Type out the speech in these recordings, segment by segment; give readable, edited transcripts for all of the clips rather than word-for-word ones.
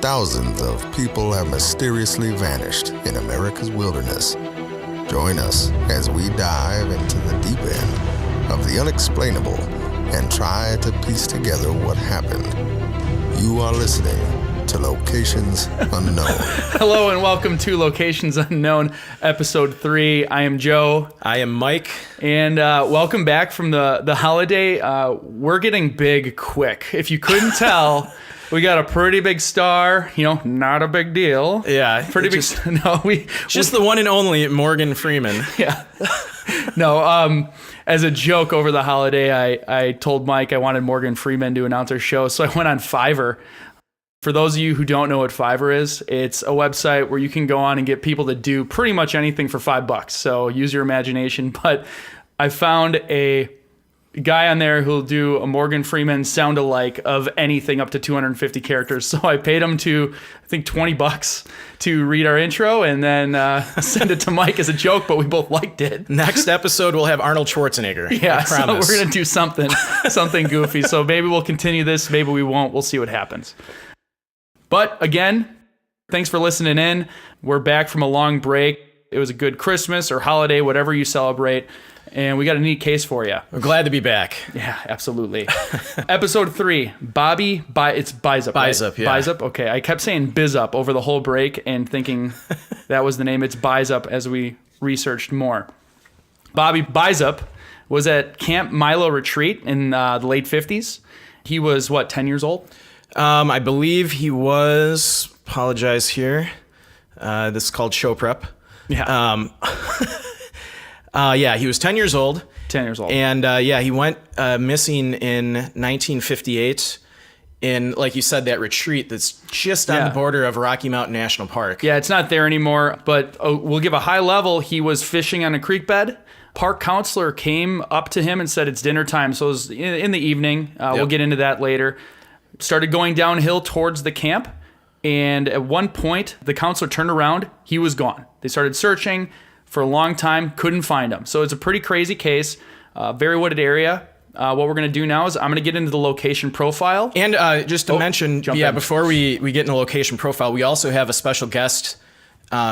thousands of people have mysteriously vanished in America's wilderness. Join us as we dive into the deep end of the unexplainable and try to piece together what happened. You are listening to Locations Unknown. Hello and welcome to Locations Unknown, Episode 3. I am Joe. I am Mike. And welcome back from the holiday. We're getting big quick. If you couldn't tell, we got a pretty big star. You know, not a big deal. Yeah. Pretty big. Just the one and only Morgan Freeman. Yeah. No, as a joke over the holiday, I told Mike I wanted Morgan Freeman to announce our show, so I went on Fiverr. For those of you who don't know what Fiverr is, it's a website where you can go on and get people to do pretty much anything for $5. So use your imagination. But I found a guy on there who'll do a Morgan Freeman sound-alike of anything up to 250 characters. So I paid him to, I think, $20 to read our intro and then send it to Mike as a joke, but we both liked it. Next episode, we'll have Arnold Schwarzenegger. Yeah, so we're going to do something goofy. So maybe we'll continue this, maybe we won't. We'll see what happens. But again, thanks for listening in. We're back from a long break. It was a good Christmas or holiday, whatever you celebrate. And we got a neat case for you. We're glad to be back. Yeah, absolutely. Episode 3, Bobby, it's Bizup, right? Bizup, yeah. Bizup, okay. I kept saying Bizup over the whole break and thinking that was the name. It's Bizup as we researched more. Bobby Bizup was at Camp Malo Retreat in the late 50s. He was, 10 years old? I believe he was, apologize here, this is called show prep. Yeah. Yeah, he was 10 years old. 10 years old. And he went missing in 1958 in, like you said, that retreat that's just on the border of Rocky Mountain National Park. Yeah, it's not there anymore, but we'll give a high level. He was fishing on a creek bed. Park counselor came up to him and said it's dinner time. So it was in the evening. We'll get into that later. Started going downhill towards the camp. And at one point, the counselor turned around. He was gone. They started searching for a long time, couldn't find him. So it's a pretty crazy case, very wooded area. What we're going to do now is I'm going to get into the location profile. And just to mention, before we get into the location profile, we also have a special guest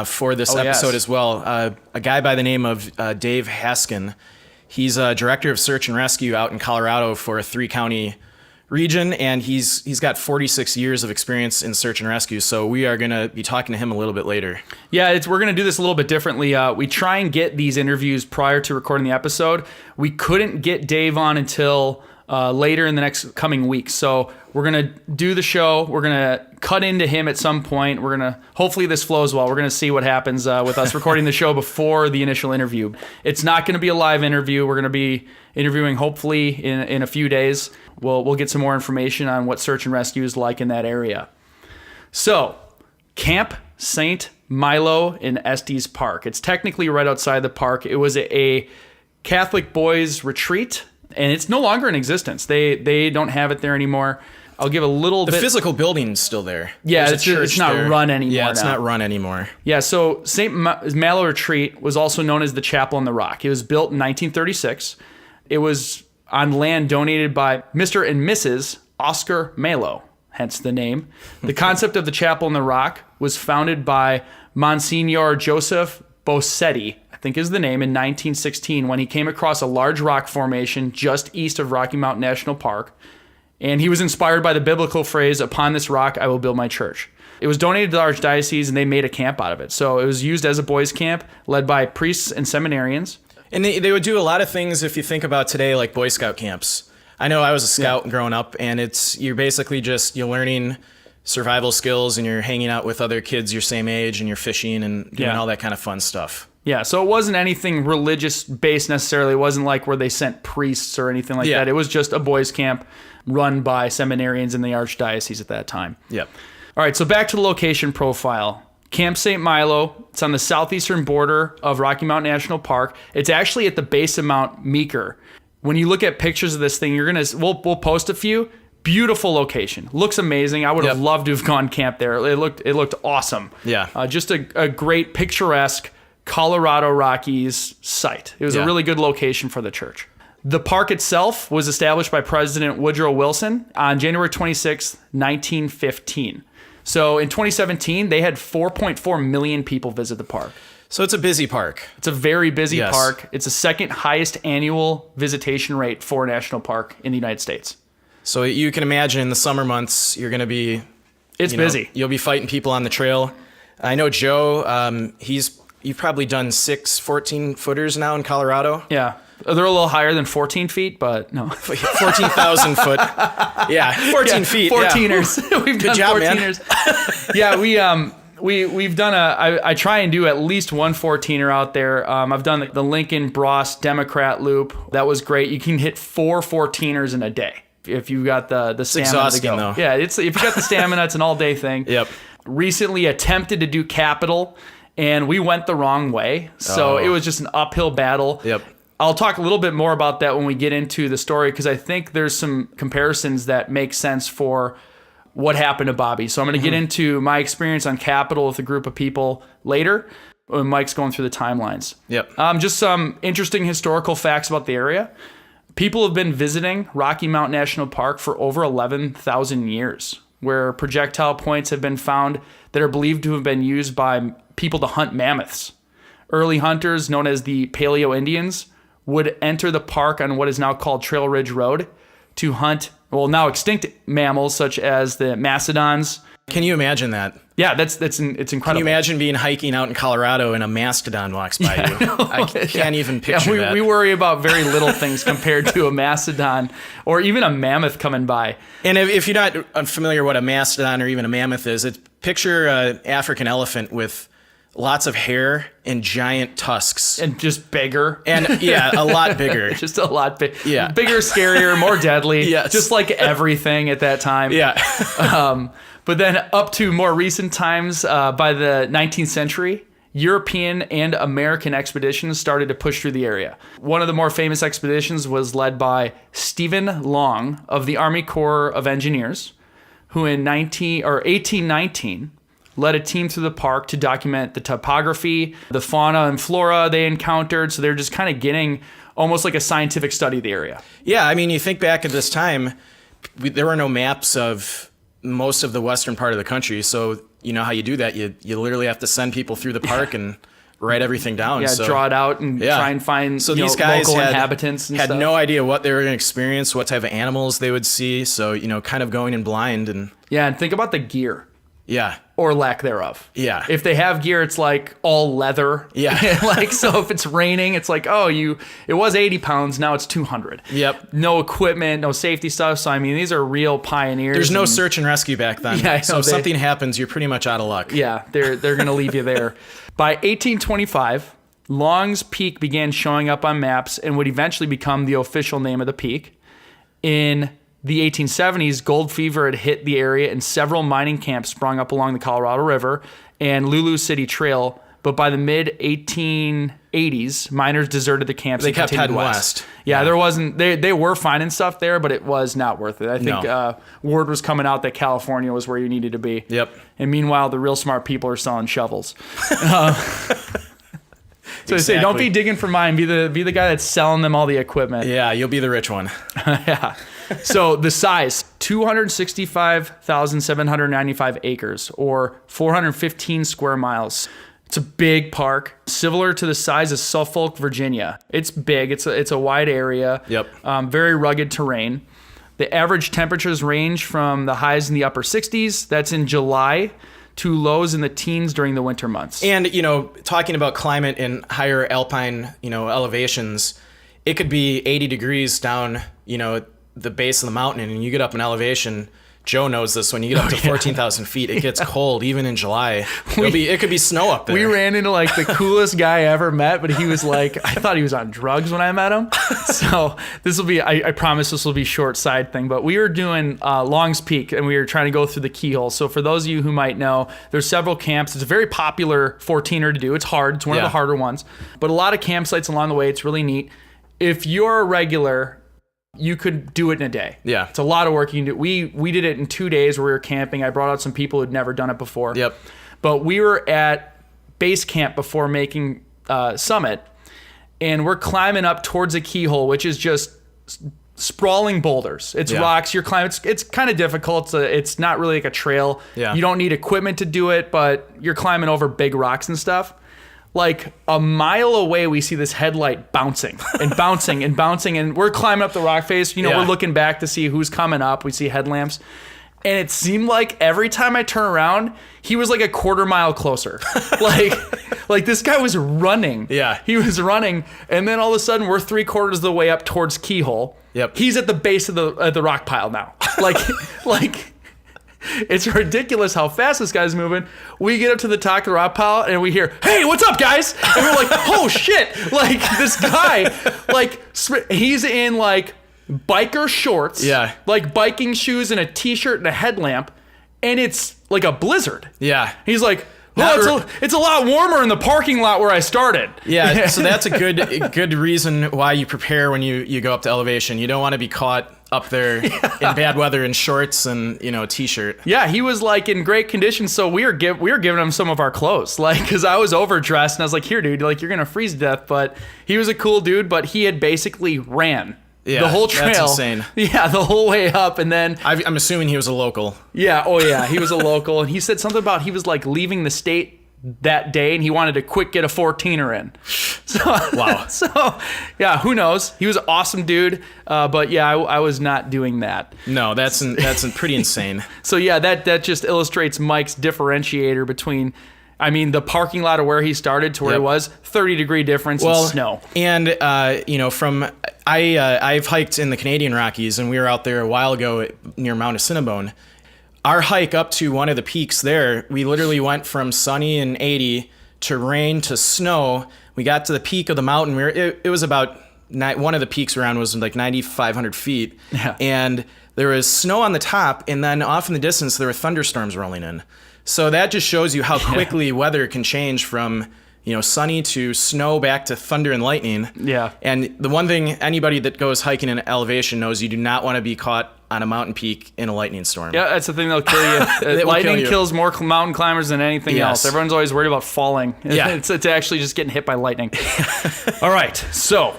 for this episode as well. A guy by the name of Dave Haskin. He's a director of search and rescue out in Colorado for a 3-county region, and he's got 46 years of experience in search and rescue, so we are going to be talking to him a little bit later. Yeah, we're going to do this a little bit differently. We try and get these interviews prior to recording the episode. We couldn't get Dave on until later in the next coming weeks, so we're going to do the show. We're going to cut into him at some point. We're going to, hopefully this flows well. We're going to see what happens with us recording the show before the initial interview. It's not going to be a live interview. We're going to be interviewing hopefully in a few days. We'll get some more information on what search and rescue is like in that area. So, Camp St. Milo in Estes Park. It's technically right outside the park. It was a Catholic boys retreat, and it's no longer in existence. They don't have it there anymore. I'll give a little bit. The physical building's still there. Yeah, it's not run anymore. Yeah, it's not run anymore. Yeah, so St. Malo Retreat was also known as the Chapel on the Rock. It was built in 1936. It was on land donated by Mr. and Mrs. Oscar Malo, hence the name. The concept of the Chapel on the Rock was founded by Monsignor Joseph Bossetti, I think is the name, in 1916 when he came across a large rock formation just east of Rocky Mountain National Park. And he was inspired by the biblical phrase, "Upon this rock I will build my church." It was donated to the Archdiocese and they made a camp out of it. So it was used as a boys' camp led by priests and seminarians. And they would do a lot of things if you think about today, like Boy Scout camps. I know I was a scout growing up, and you're basically you're learning survival skills and you're hanging out with other kids your same age and you're fishing and doing all that kind of fun stuff. Yeah, so it wasn't anything religious based necessarily. It wasn't like where they sent priests or anything like that. It was just a boys' camp run by seminarians in the Archdiocese at that time. Yep. All right, so back to the location profile. Camp St. Milo, it's on the southeastern border of Rocky Mountain National Park. It's actually at the base of Mount Meeker. When you look at pictures of this thing, we'll post a few. Beautiful location. Looks amazing. I would have loved to have gone camp there. It looked awesome. Yeah. Just a great picturesque Colorado Rockies site. It was a really good location for the church. The park itself was established by President Woodrow Wilson on January 26, 1915. So in 2017, they had 4.4 million people visit the park. So it's a busy park. It's a very busy park. It's the second highest annual visitation rate for a national park in the United States. So you can imagine in the summer months, you're going to be... It's busy. You'll be fighting people on the trail. I know Joe, you've probably done 6 14-footers now in Colorado. Yeah. They're a little higher than 14 feet, but no. 14,000 foot. Yeah, 14 feet. 14ers. Yeah. We've Good done job, 14ers. Yeah, we've done I try and do at least one 14er out there. I've done the Lincoln Bross Democrat loop. That was great. You can hit 4 14ers in a day if you've got the stamina. It's exhausting, though. Yeah, if you got the stamina, it's an all day thing. Yep. Recently attempted to do Capitol, and we went the wrong way. So it was just an uphill battle. Yep. I'll talk a little bit more about that when we get into the story, because I think there's some comparisons that make sense for what happened to Bobby. So I'm going to get into my experience on Capitol with a group of people later when Mike's going through the timelines. Yep. Just some interesting historical facts about the area. People have been visiting Rocky Mountain National Park for over 11,000 years, where projectile points have been found that are believed to have been used by people to hunt mammoths. Early hunters, known as the Paleo Indians, would enter the park on what is now called Trail Ridge Road to hunt, now extinct mammals such as the mastodons. Can you imagine that? Yeah, it's incredible. Can you imagine being hiking out in Colorado and a mastodon walks by you? I can't even picture that. We worry about very little things compared to a mastodon or even a mammoth coming by. And if you're not unfamiliar what a mastodon or even a mammoth is, picture an African elephant with lots of hair and giant tusks. And just bigger. And a lot bigger. Just a lot bigger. Yeah. Bigger, scarier, more deadly. Yes. Just like everything at that time. Yeah. But then up to more recent times, by the 19th century, European and American expeditions started to push through the area. One of the more famous expeditions was led by Stephen Long of the Army Corps of Engineers, who in 1819 led a team through the park to document the topography, the fauna and flora they encountered. So they're just kind of getting almost like a scientific study of the area. Yeah, I mean, you think back at this time, there were no maps of most of the western part of the country. So you know how you do that? You literally have to send people through the park and write everything down. Yeah, draw it out and try and find these guys local inhabitants and had stuff. no idea what they were going to experience, what type of animals they would see. So, kind of going in blind. And think about the gear. Yeah. Or lack thereof. Yeah. If they have gear, it's like all leather. Yeah. So if it's raining, it's like, it was 80 pounds, now it's 200. Yep. No equipment, no safety stuff. So, I mean, these are real pioneers. There's no search and rescue back then. Yeah, so if something happens, you're pretty much out of luck. Yeah, they're going to leave you there. By 1825, Long's Peak began showing up on maps and would eventually become the official name of the peak. In the 1870s, gold fever had hit the area and several mining camps sprung up along the Colorado River and Lulu City Trail. But by the mid-1880s, miners deserted the camps They and kept continued heading west. Yeah, there wasn't. They were finding stuff there, but it was not worth it. I think word was coming out that California was where you needed to be. Yep. And meanwhile, the real smart people are selling shovels. So Exactly. I say, don't be digging for mine. Be the guy that's selling them all the equipment. Yeah, you'll be the rich one. Yeah. So the size, 265,795 acres, or 415 square miles. It's a big park, similar to the size of Suffolk, Virginia. It's big. It's a wide area. Yep. Very rugged terrain. The average temperatures range from the highs in the upper 60s. That's in July. To lows in the teens during the winter months. And, talking about climate in higher alpine, elevations, it could be 80 degrees down, the base of the mountain, and you get up in elevation. Joe knows this. When you get up to 14,000 feet, it gets cold, even in July. It could be snow up there. We ran into like the coolest guy I ever met, but he was like, I thought he was on drugs when I met him. So this will be, I promise this will be a short side thing, but we were doing Long's Peak and we were trying to go through the keyhole. So for those of you who might know, there's several camps. It's a very popular 14er to do. It's hard. It's one of the harder ones, but a lot of campsites along the way. It's really neat. If you're a regular, you could do it in a day. Yeah. It's a lot of work you can do. We did it in 2 days where we were camping. I brought out some people who'd never done it before. Yep. But we were at base camp before making summit, and we're climbing up towards a keyhole, which is just sprawling boulders. It's rocks. You're climbing. It's kind of difficult. It's not really like a trail. Yeah. You don't need equipment to do it, but you're climbing over big rocks and stuff. Like a mile away, we see this headlight bouncing and bouncing and bouncing, and we're climbing up the rock face. We're looking back to see who's coming up. We see headlamps. And it seemed like every time I turn around, he was like a quarter mile closer. like this guy was running. Yeah. He was running. And then all of a sudden, we're 3/4 of the way up towards Keyhole. Yep. He's at the base of the rock pile now. Like it's ridiculous how fast this guy's moving. We get up to the top of the rock pile and we hear, "Hey, what's up, guys?" And we're like, "Oh shit!" Like this guy, like he's in like biker shorts, like biking shoes and a t-shirt and a headlamp, and it's like a blizzard. Yeah. He's like, it's a lot warmer in the parking lot where I started. Yeah, so that's a good reason why you prepare when you go up to elevation. You don't want to be caught up there in bad weather in shorts and a t-shirt. Yeah, he was like in great condition, so we were giving him some of our clothes, like because I was overdressed and I was like, "Here, dude, like you're gonna freeze to death." But he was a cool dude, but he had basically ran. Yeah, the whole trail. That's insane. Yeah, the whole way up, and then I'm assuming he was a local. Yeah, oh yeah, he was a local, and he said something about he was like leaving the state that day, and he wanted to quick get a 14er in. So wow. So yeah, who knows? He was an awesome dude, but yeah, I was not doing that. No, that's pretty insane. So yeah, that just illustrates Mike's differentiator between. I mean, the parking lot of where he started to where he was, 30-degree difference in snow. And, I've hiked in the Canadian Rockies, and we were out there a while ago near Mount Assiniboine. Our hike up to one of the peaks there, we literally went from sunny and 80 to rain to snow. We got to the peak of the mountain. It was about, one of the peaks around was like 9,500 feet. Yeah. And there was snow on the top, and then off in the distance, there were thunderstorms rolling in. So that just shows you how quickly weather can change from, sunny to snow back to thunder and lightning. Yeah. And the one thing anybody that goes hiking in elevation knows, you do not want to be caught on a mountain peak in a lightning storm. Yeah, that's the thing that'll kill you. Lightning kills more mountain climbers than anything else. Everyone's always worried about falling. Yeah. It's actually just getting hit by lightning. All right, so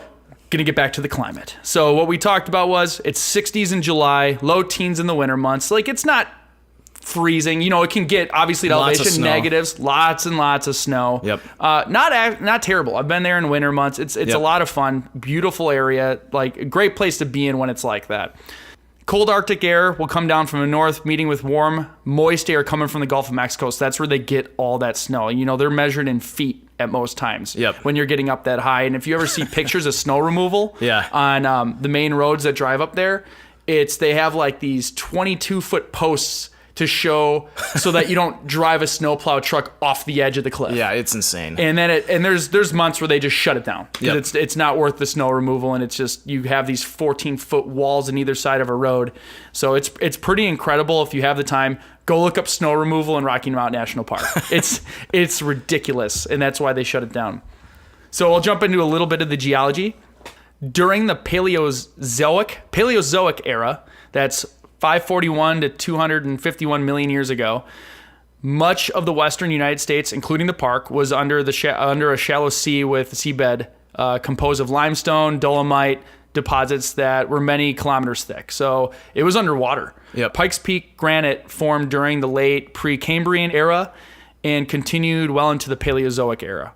gonna get back to the climate. So what we talked about was it's 60s in July, low teens in the winter months. Like it's not freezing. It can get obviously at elevation negatives, lots and lots of snow. Yep. Not terrible. I've been there in winter months. It's a lot of fun. Beautiful area. Like a great place to be in when it's like that. Cold Arctic air will come down from the north, meeting with warm, moist air coming from the Gulf of Mexico. So that's where they get all that snow. They're measured in feet at most times when you're getting up that high. And if you ever see pictures of snow removal on the main roads that drive up there, they have like these 22-foot posts to show so that you don't drive a snowplow truck off the edge of the cliff. Yeah, it's insane. And then there's months where they just shut it down because it's not worth the snow removal, and it's just you have these 14-foot walls on either side of a road. So it's pretty incredible. If you have the time, go look up snow removal in Rocky Mountain National Park. It's ridiculous, and that's why they shut it down. So I'll jump into a little bit of the geology. During the Paleozoic era, that's 541 to 251 million years ago, much of the western United States, including the park, was under a shallow sea with seabed composed of limestone, dolomite deposits that were many kilometers thick. So it was underwater. Yep. Pikes Peak granite formed during the late Precambrian era and continued well into the Paleozoic era.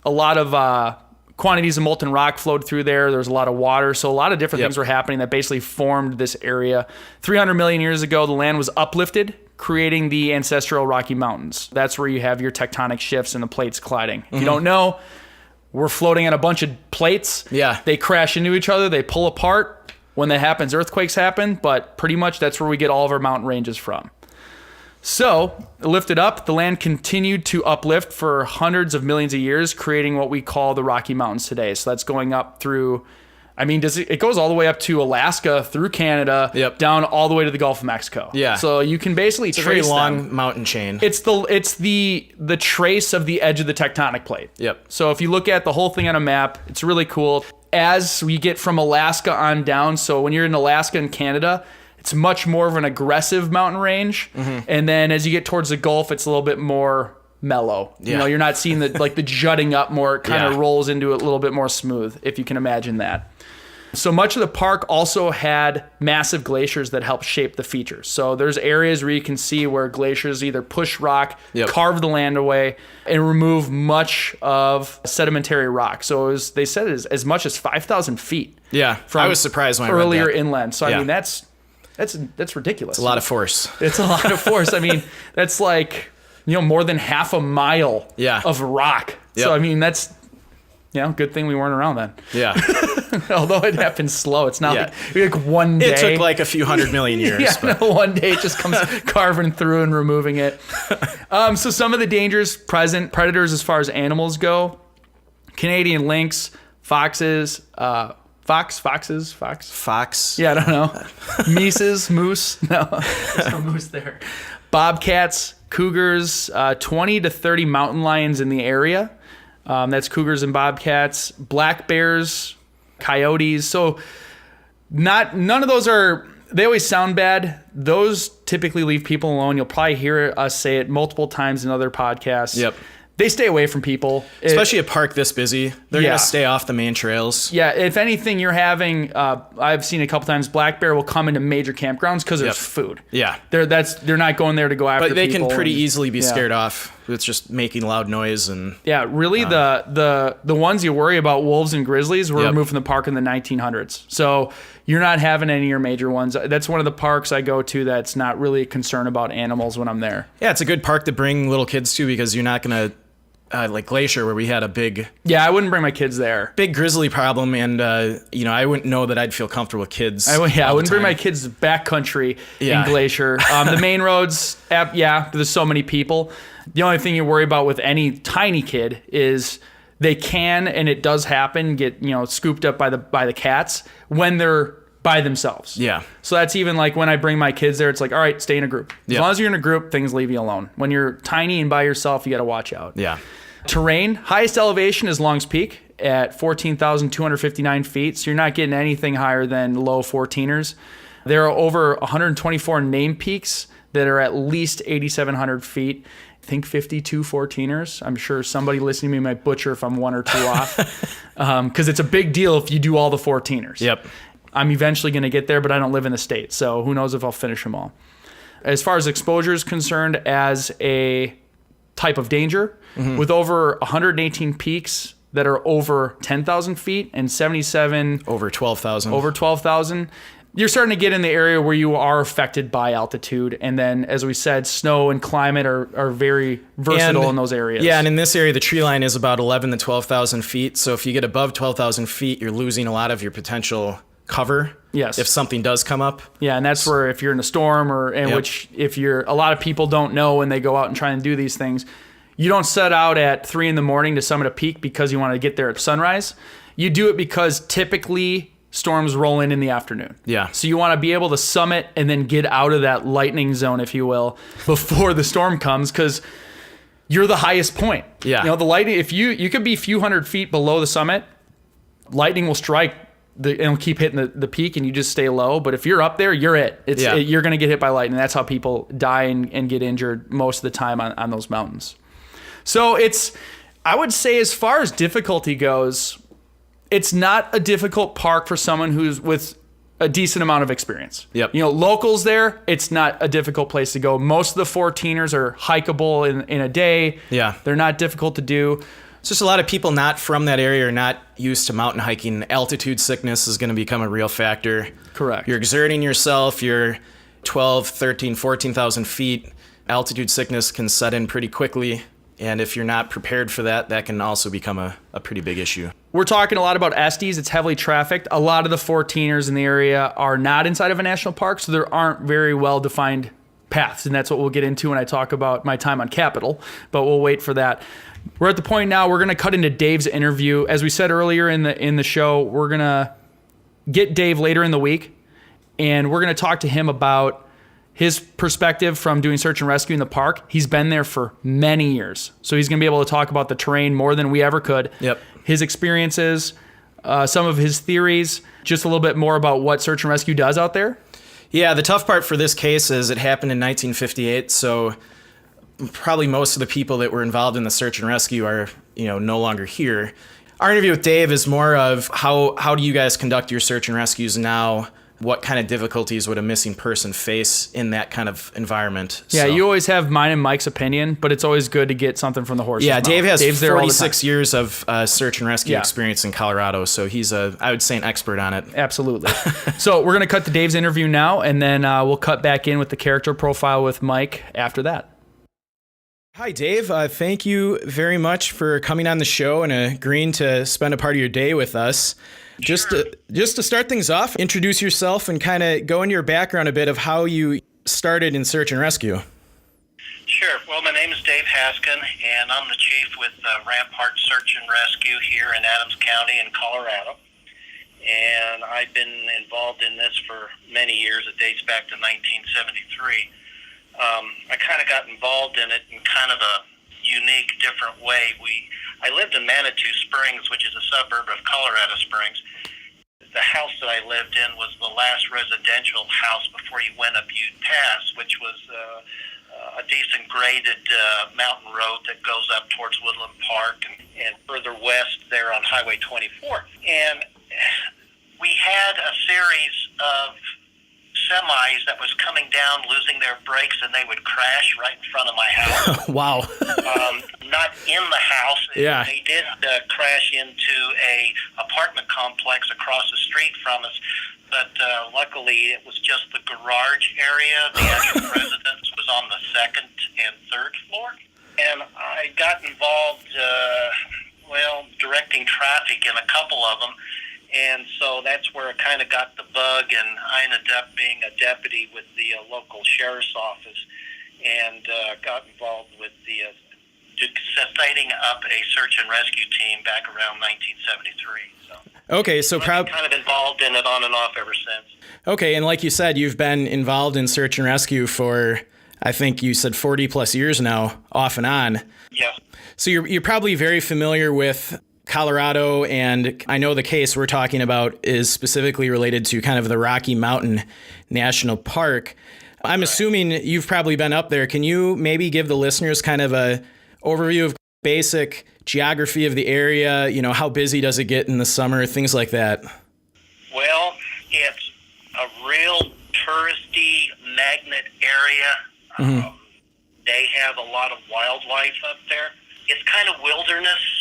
A lot of quantities of molten rock flowed through there. There was a lot of water. So a lot of different things were happening that basically formed this area. 300 million years ago, the land was uplifted, creating the ancestral Rocky Mountains. That's where you have your tectonic shifts and the plates colliding. If you don't know, we're floating on a bunch of plates. Yeah. They crash into each other. They pull apart. When that happens, earthquakes happen. But pretty much that's where we get all of our mountain ranges from. So, lifted up, the land continued to uplift for hundreds of millions of years, creating what we call the Rocky Mountains today. So that's going up through, it goes all the way up to Alaska, through Canada, down all the way to the Gulf of Mexico. Yeah. So you can basically trace a very long them. mountain chain. It's the trace of the edge of the tectonic plate. Yep. So if you look at the whole thing on a map, it's really cool. As we get from Alaska on down, so when you're in Alaska and Canada, it's much more of an aggressive mountain range. And then as you get towards the Gulf, it's a little bit more mellow. Yeah. You're not seeing the jutting up more. It kind of rolls into a little bit more smooth, if you can imagine that. So much of the park also had massive glaciers that helped shape the features. So there's areas where you can see where glaciers either push rock, carve the land away, and remove much of sedimentary rock. So they said it is as much as 5,000 feet. Yeah, I was surprised when I read earlier that. inland. So I mean, that's ridiculous. It's a lot of force. It's a lot of force. I mean, that's like, more than half a mile of rock. Yep. So I mean, that's good thing we weren't around then. Yeah. Although it happened slow. It's not like one day. It took like a few 100 million years. One day it just comes carving through and removing it. So some of the dangers present, predators as far as animals go, Canadian lynx, foxes, fox. Yeah, I don't know. Moose. No, there's no moose there. Bobcats, cougars, 20 to 30 mountain lions in the area. That's cougars and bobcats, black bears, coyotes. So none of those they always sound bad. Those typically leave people alone. You'll probably hear us say it multiple times in other podcasts. Yep. They stay away from people. Especially a park this busy. They're going to stay off the main trails. Yeah, if anything, you're having, I've seen a couple times, black bear will come into major campgrounds because there's food. Yeah. They're not going there to go after people. But they can pretty easily be scared off with just making loud noise. And really the ones you worry about, wolves and grizzlies, were removed from the park in the 1900s. So you're not having any of your major ones. That's one of the parks I go to that's not really a concern about animals when I'm there. Yeah, it's a good park to bring little kids to because you're not going to, like Glacier, where we had a big... Yeah, I wouldn't bring my kids there. Big grizzly problem, and, I wouldn't know that I'd feel comfortable with kids. I wouldn't bring my kids backcountry in Glacier. The main roads, there's so many people. The only thing you worry about with any tiny kid is they can, and it does happen, get scooped up by the cats when they're by themselves. Yeah. So that's even like when I bring my kids there, it's like, all right, stay in a group. As long as you're in a group, things leave you alone. When you're tiny and by yourself, you got to watch out. Yeah. Terrain, highest elevation is Longs Peak at 14,259 feet. So you're not getting anything higher than low 14ers. There are over 124 name peaks that are at least 8,700 feet. I think 52 14ers. I'm sure somebody listening to me might butcher if I'm one or two off. Because it's a big deal if you do all the 14ers. Yep. I'm eventually going to get there, but I don't live in the state. So who knows if I'll finish them all. As far as exposure is concerned as a type of danger, with over 118 peaks that are over 10,000 feet and 77 over 12,000. Over 12,000. You're starting to get in the area where you are affected by altitude. And then, as we said, snow and climate are very versatile in those areas. Yeah, and in this area, the tree line is about 11 to 12,000 feet. So if you get above 12,000 feet, you're losing a lot of your potential cover. Yes. If something does come up. Yeah, and that's where if you're in a storm which if you're, a lot of people don't know when they go out and try and do these things, you don't set out at 3 a.m. to summit a peak because you want to get there at sunrise. You do it because typically storms roll in the afternoon. Yeah. So you want to be able to summit and then get out of that lightning zone, if you will, before the storm comes, because you're the highest point. Yeah. The lightning, if you could be a few hundred feet below the summit, lightning will strike and it'll keep hitting the peak and you just stay low. But if you're up there, you're it. You're going to get hit by lightning. That's how people die and get injured most of the time on those mountains. So I would say, as far as difficulty goes, it's not a difficult park for someone who's with a decent amount of experience. Yep. Locals there, it's not a difficult place to go. Most of the 14ers are hikeable in a day. Yeah. They're not difficult to do. It's just a lot of people not from that area are not used to mountain hiking. Altitude sickness is going to become a real factor. Correct. You're exerting yourself. You're 12, 13, 14,000 feet. Altitude sickness can set in pretty quickly. And if you're not prepared for that, that can also become a pretty big issue. We're talking a lot about Estes. It's heavily trafficked. A lot of the 14ers in the area are not inside of a national park, so there aren't very well-defined paths. And that's what we'll get into when I talk about my time on Capitol. But we'll wait for that. We're at the point now, we're going to cut into Dave's interview. As we said earlier in the show, we're going to get Dave later in the week, and we're going to talk to him about his perspective from doing search and rescue in the park. He's been there for many years, so he's going to be able to talk about the terrain more than we ever could. Yep. His experiences, some of his theories, just a little bit more about what search and rescue does out there. Yeah, the tough part for this case is it happened in 1958, so probably most of the people that were involved in the search and rescue are, no longer here. Our interview with Dave is more of how do you guys conduct your search and rescues now? What kind of difficulties would a missing person face in that kind of environment? Yeah, you always have mine and Mike's opinion, but it's always good to get something from the horse's mouth. Dave has Dave's 46 years of search and rescue experience in Colorado, so he's I would say an expert on it. Absolutely. So we're going to cut to Dave's interview now, and then we'll cut back in with the character profile with Mike after that. Hi, Dave. Thank you very much for coming on the show and agreeing to spend a part of your day with us. Just to start things off, introduce yourself and kind of go into your background a bit of how you started in search and rescue. Sure. Well, my name is Dave Haskin, and I'm the chief with Rampart Search and Rescue here in Adams County in Colorado. And I've been involved in this for many years. It dates back to 1973. I kind of got involved in it in kind of a unique, different way. I lived in Manitou Springs, which is a suburb of Colorado Springs. The house that I lived in was the last residential house before you went up Ute Pass, which was a decent graded mountain road that goes up towards Woodland Park and further west there on Highway 24. And we had a series of semis that was coming down, losing their brakes, and they would crash right in front of my house. Wow. Not in the house. Yeah. They did crash into a apartment complex across the street from us, but luckily it was just the garage area. The actual residence was on the second and third floor. And I got involved, directing traffic in a couple of them. And so that's where I kind of got the bug, and I ended up being a deputy with the local sheriff's office, and got involved with the setting up a search and rescue team back around 1973. Okay, so I've been kind of involved in it on and off ever since. Okay, and like you said, you've been involved in search and rescue for, I think you said 40 plus years now, off and on. Yeah. So you're probably very familiar with Colorado, and I know the case we're talking about is specifically related to kind of the Rocky Mountain National Park. I'm assuming you've probably been up there. Can you maybe give the listeners kind of a overview of basic geography of the area? You know, how busy does it get in the summer? Things like that. Well, it's a real touristy magnet area. Mm-hmm. They have a lot of wildlife up there. It's kind of wilderness.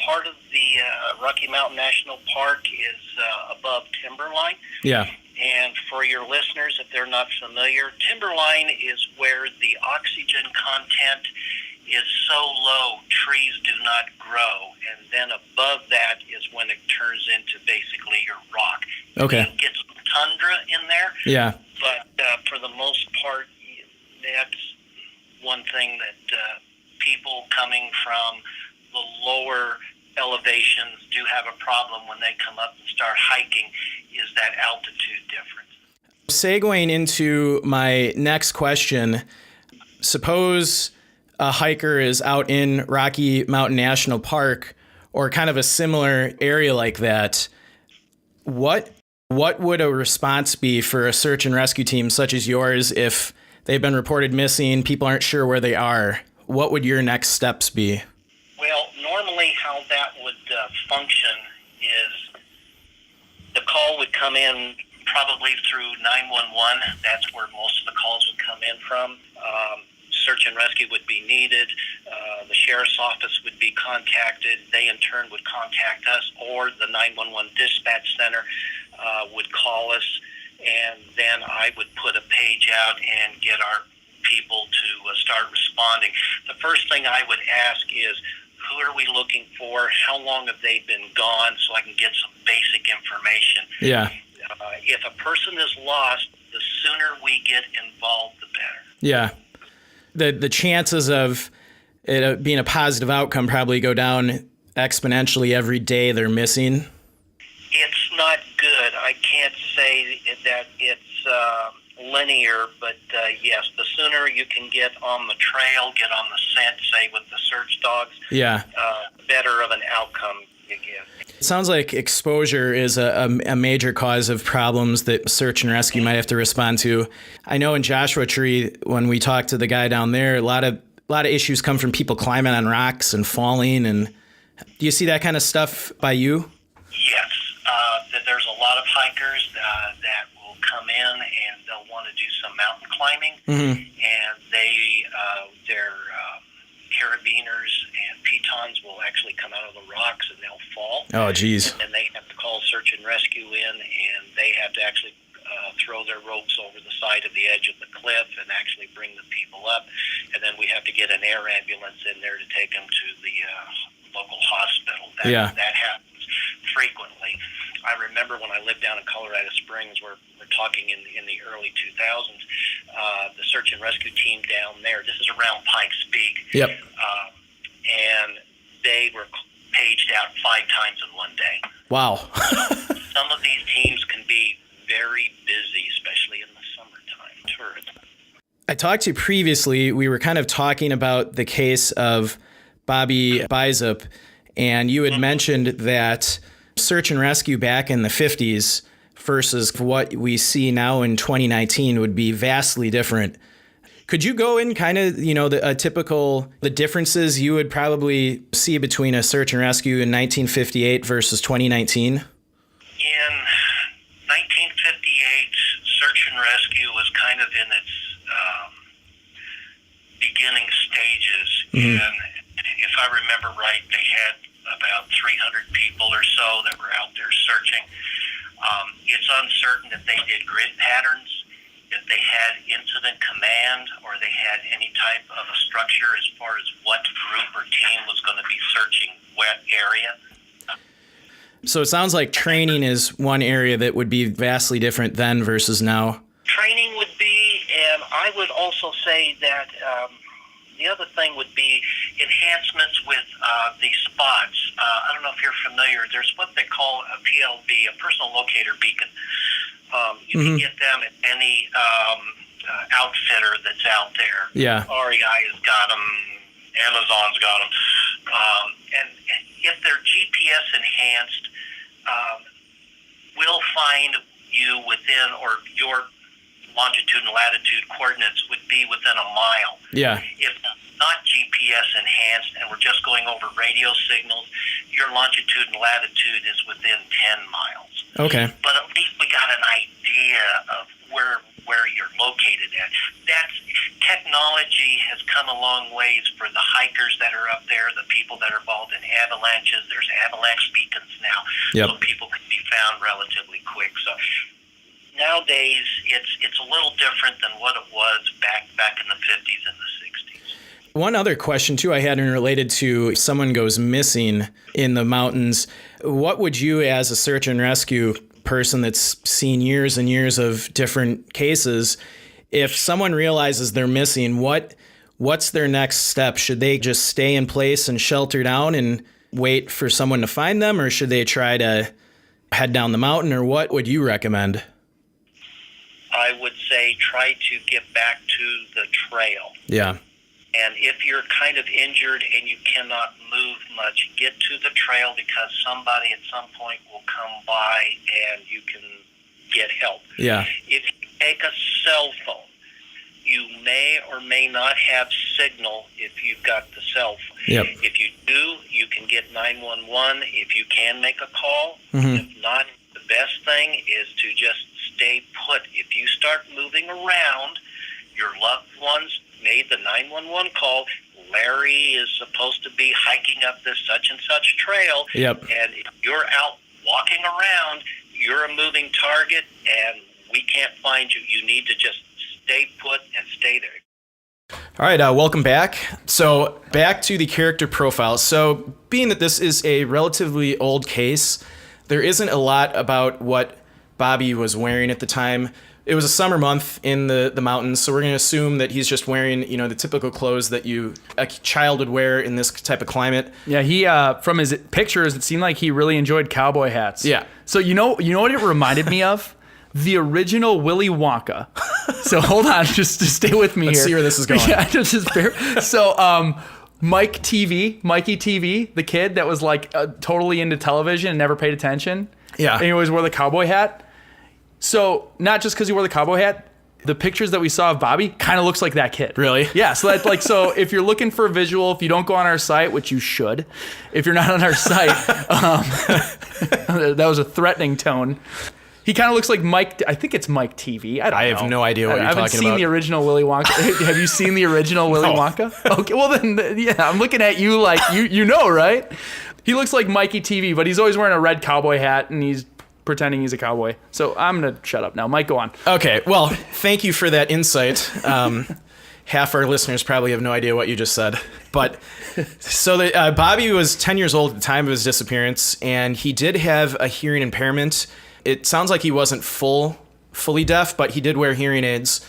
Part of the Rocky Mountain National Park is above timberline. Yeah. And for your listeners, if they're not familiar, timberline is where the oxygen content is so low, trees do not grow. And then above that is when it turns into basically your rock. Okay. You get some tundra in there. Yeah. But for the most part, that's one thing that people coming from the lower elevations do have a problem when they come up and start hiking, is that altitude difference. Segueing into my next question, suppose a hiker is out in Rocky Mountain National Park or kind of a similar area like that. What would a response be for a search and rescue team such as yours if they've been reported missing, people aren't sure where they are? What would your next steps be? Well, normally how that would function is the call would come in probably through 911. That's where most of the calls would come in from. Search and rescue would be needed. The sheriff's office would be contacted. They in turn would contact us, or the 911 dispatch center would call us, and then I would put a page out and get our people to start responding. The first thing I would ask is, who are we looking for? How long have they been gone, so I can get some basic information? Yeah. If a person is lost, the sooner we get involved, the better. Yeah. The chances of it being a positive outcome probably go down exponentially every day they're missing. It's not good. I can't say that it's linear, but yes, the sooner you can get on the trail, get on the scent, say with the search dogs, better of an outcome you get. It sounds like exposure is a major cause of problems that search and rescue might have to respond to. I know in Joshua Tree, when we talked to the guy down there, a lot of issues come from people climbing on rocks and falling and Do you see that kind of stuff by you? Yes. There's a lot of hikers that will come in and they'll want to do some mountain climbing, and their carabiners and pitons will actually come out of the rocks and they'll fall. Oh, geez. And they have to call search and rescue in, and they have to actually throw their ropes over the side of the edge of the cliff and actually bring the people up. And then we have to get an air ambulance in there to take them to the local hospital. That happens frequently. I remember when I lived down in Colorado Springs, we're talking in the early 2000s, the search and rescue team down there, this is around Pikes Peak, and they were paged out 5 times in one day. Wow. Some of these teams can be very busy, especially in the summertime tourism. I talked to you previously, we were kind of talking about the case of Bobby Bizup, and you had mentioned that search and rescue back in the 50s versus what we see now in 2019 would be vastly different. Could you go in kind of, the differences you would probably see between a search and rescue in 1958 versus 2019? In 1958, search and rescue was kind of in its beginning stages. And if I remember right, they had about 300 people or so that were out there searching. It's uncertain if they did grid patterns, if they had incident command, or they had any type of a structure as far as what group or team was going to be searching what area. So it sounds like training is one area that would be vastly different then versus now. Training would be, and I would also say that the other thing would be enhancements with the spots. I don't know if you're familiar. There's what they call a PLB, a personal locator beacon. You can get them at any outfitter that's out there. Yeah. REI has got them. Amazon's got them. And if they're GPS enhanced, we'll find you within, or your longitude and latitude coordinates would be within a mile. Yeah. If not GPS enhanced and we're just going over radio signals, your longitude and latitude is within 10 miles. Okay. But at least we got an idea of where you're located at. That's technology has come a long ways for the hikers that are up there, the people that are involved in avalanches. There's avalanche beacons now, so people can be found relatively quick. So nowadays, it's a little different than what it was back in the 50s and the 60s. One other question, too, I had related to if someone goes missing in the mountains, what would you, as a search and rescue person that's seen years and years of different cases, if someone realizes they're missing, what's their next step? Should they just stay in place and shelter down and wait for someone to find them, or should they try to head down the mountain, or what would you recommend? I would say try to get back to the trail. Yeah. And if you're kind of injured and you cannot move much, get to the trail, because somebody at some point will come by and you can get help. Yeah. If you take a cell phone, you may or may not have signal if you've got the cell phone. Yep. If you do, you can get 911 if you can make a call. Mm-hmm. If not, the best thing is to just stay put. If you start moving around, your loved ones made the 911 call. Larry is supposed to be hiking up this such and such trail. Yep. And if you're out walking around, you're a moving target, and we can't find you. You need to just stay put and stay there. All right, welcome back. So back to the character profile. So being that this is a relatively old case, there isn't a lot about what Bobby was wearing at the time. It was a summer month in the mountains, so we're going to assume that he's just wearing, the typical clothes that a child would wear in this type of climate. Yeah, he from his pictures, it seemed like he really enjoyed cowboy hats. Yeah. So you know what it reminded me of? The original Willy Wonka. So hold on, just stay with me. Let's here. see where this is going. Yeah, just bear. So Mikey TV, the kid that was like totally into television and never paid attention. Yeah. And he always wore the cowboy hat. So not just because he wore the cowboy hat, The pictures that we saw of Bobby kind of looks like that kid. Really? Yeah. So that's like, so if you're looking for a visual, if you don't go on our site, which you should, if you're not on our site, that was a threatening tone. He kind of looks like Mike. I think it's Mike TV. I have no idea what you're talking about. I haven't seen the original Willy Wonka. Have you seen the original Willy Wonka? Okay. Well then, yeah, I'm looking at you like you know, right? He looks like Mikey TV, but he's always wearing a red cowboy hat and he's pretending he's a cowboy. So I'm going to shut up now. Mike, go on. Okay. Well, thank you for that insight. Half our listeners probably have no idea what you just said. But so Bobby was 10 years old at the time of his disappearance, and he did have a hearing impairment. It sounds like he wasn't fully deaf, but he did wear hearing aids.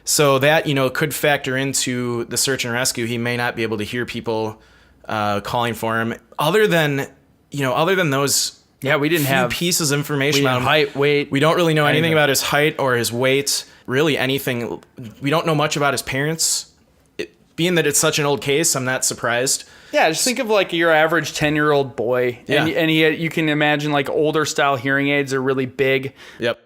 So that, could factor into the search and rescue. He may not be able to hear people calling for him. Other than those we didn't have pieces of information about him. Height, weight. We don't really know anything about his height or his weight, really anything. We don't know much about his parents. Being that it's such an old case, I'm not surprised. Yeah, just think of like your average 10-year-old boy. Yeah. And you can imagine like older style hearing aids are really big. Yep.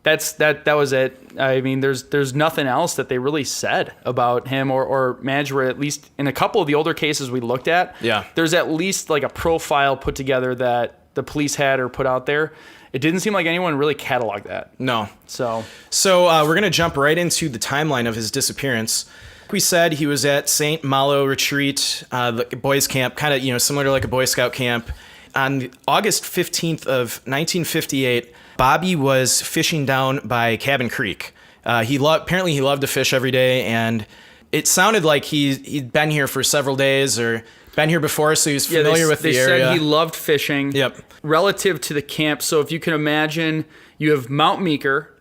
That was it. I mean, there's nothing else that they really said about him or managed, at least in a couple of the older cases we looked at. Yeah. There's at least like a profile put together that the police had or put out there. It didn't seem like anyone really cataloged that. No. So we're going to jump right into the timeline of his disappearance. Like we said, he was at St. Malo Retreat, the boys camp, kind of, similar to like a Boy Scout camp. On August 15th of 1958, Bobby was fishing down by Cabin Creek. Apparently he loved to fish every day, and it sounded like he'd been here for several days or been here before, so he was familiar with the area. They said he loved fishing. Yep. Relative to the camp, so if you can imagine, you have Mount Meeker,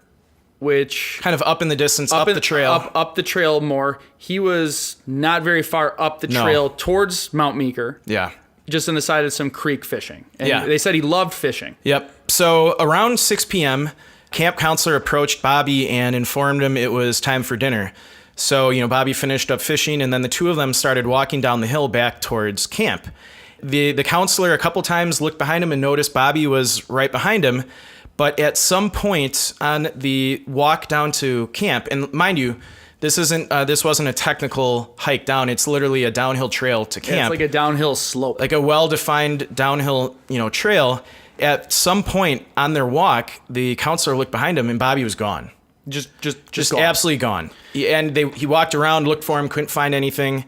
which kind of up in the distance, up the trail. Up the trail more. He was not very far up the trail towards Mount Meeker. Yeah. Just on the side of some creek fishing. And they said he loved fishing. Yep. So around 6 p.m., camp counselor approached Bobby and informed him it was time for dinner. So, Bobby finished up fishing, and then the two of them started walking down the hill back towards camp. The counselor a couple times looked behind him and noticed Bobby was right behind him. But at some point on the walk down to camp, and mind you, this wasn't a technical hike down. It's literally a downhill trail to camp. It's like a downhill slope. Like a well-defined downhill, trail. At some point on their walk, the counselor looked behind him and Bobby was gone. Just gone. Absolutely gone. And he walked around, looked for him, couldn't find anything.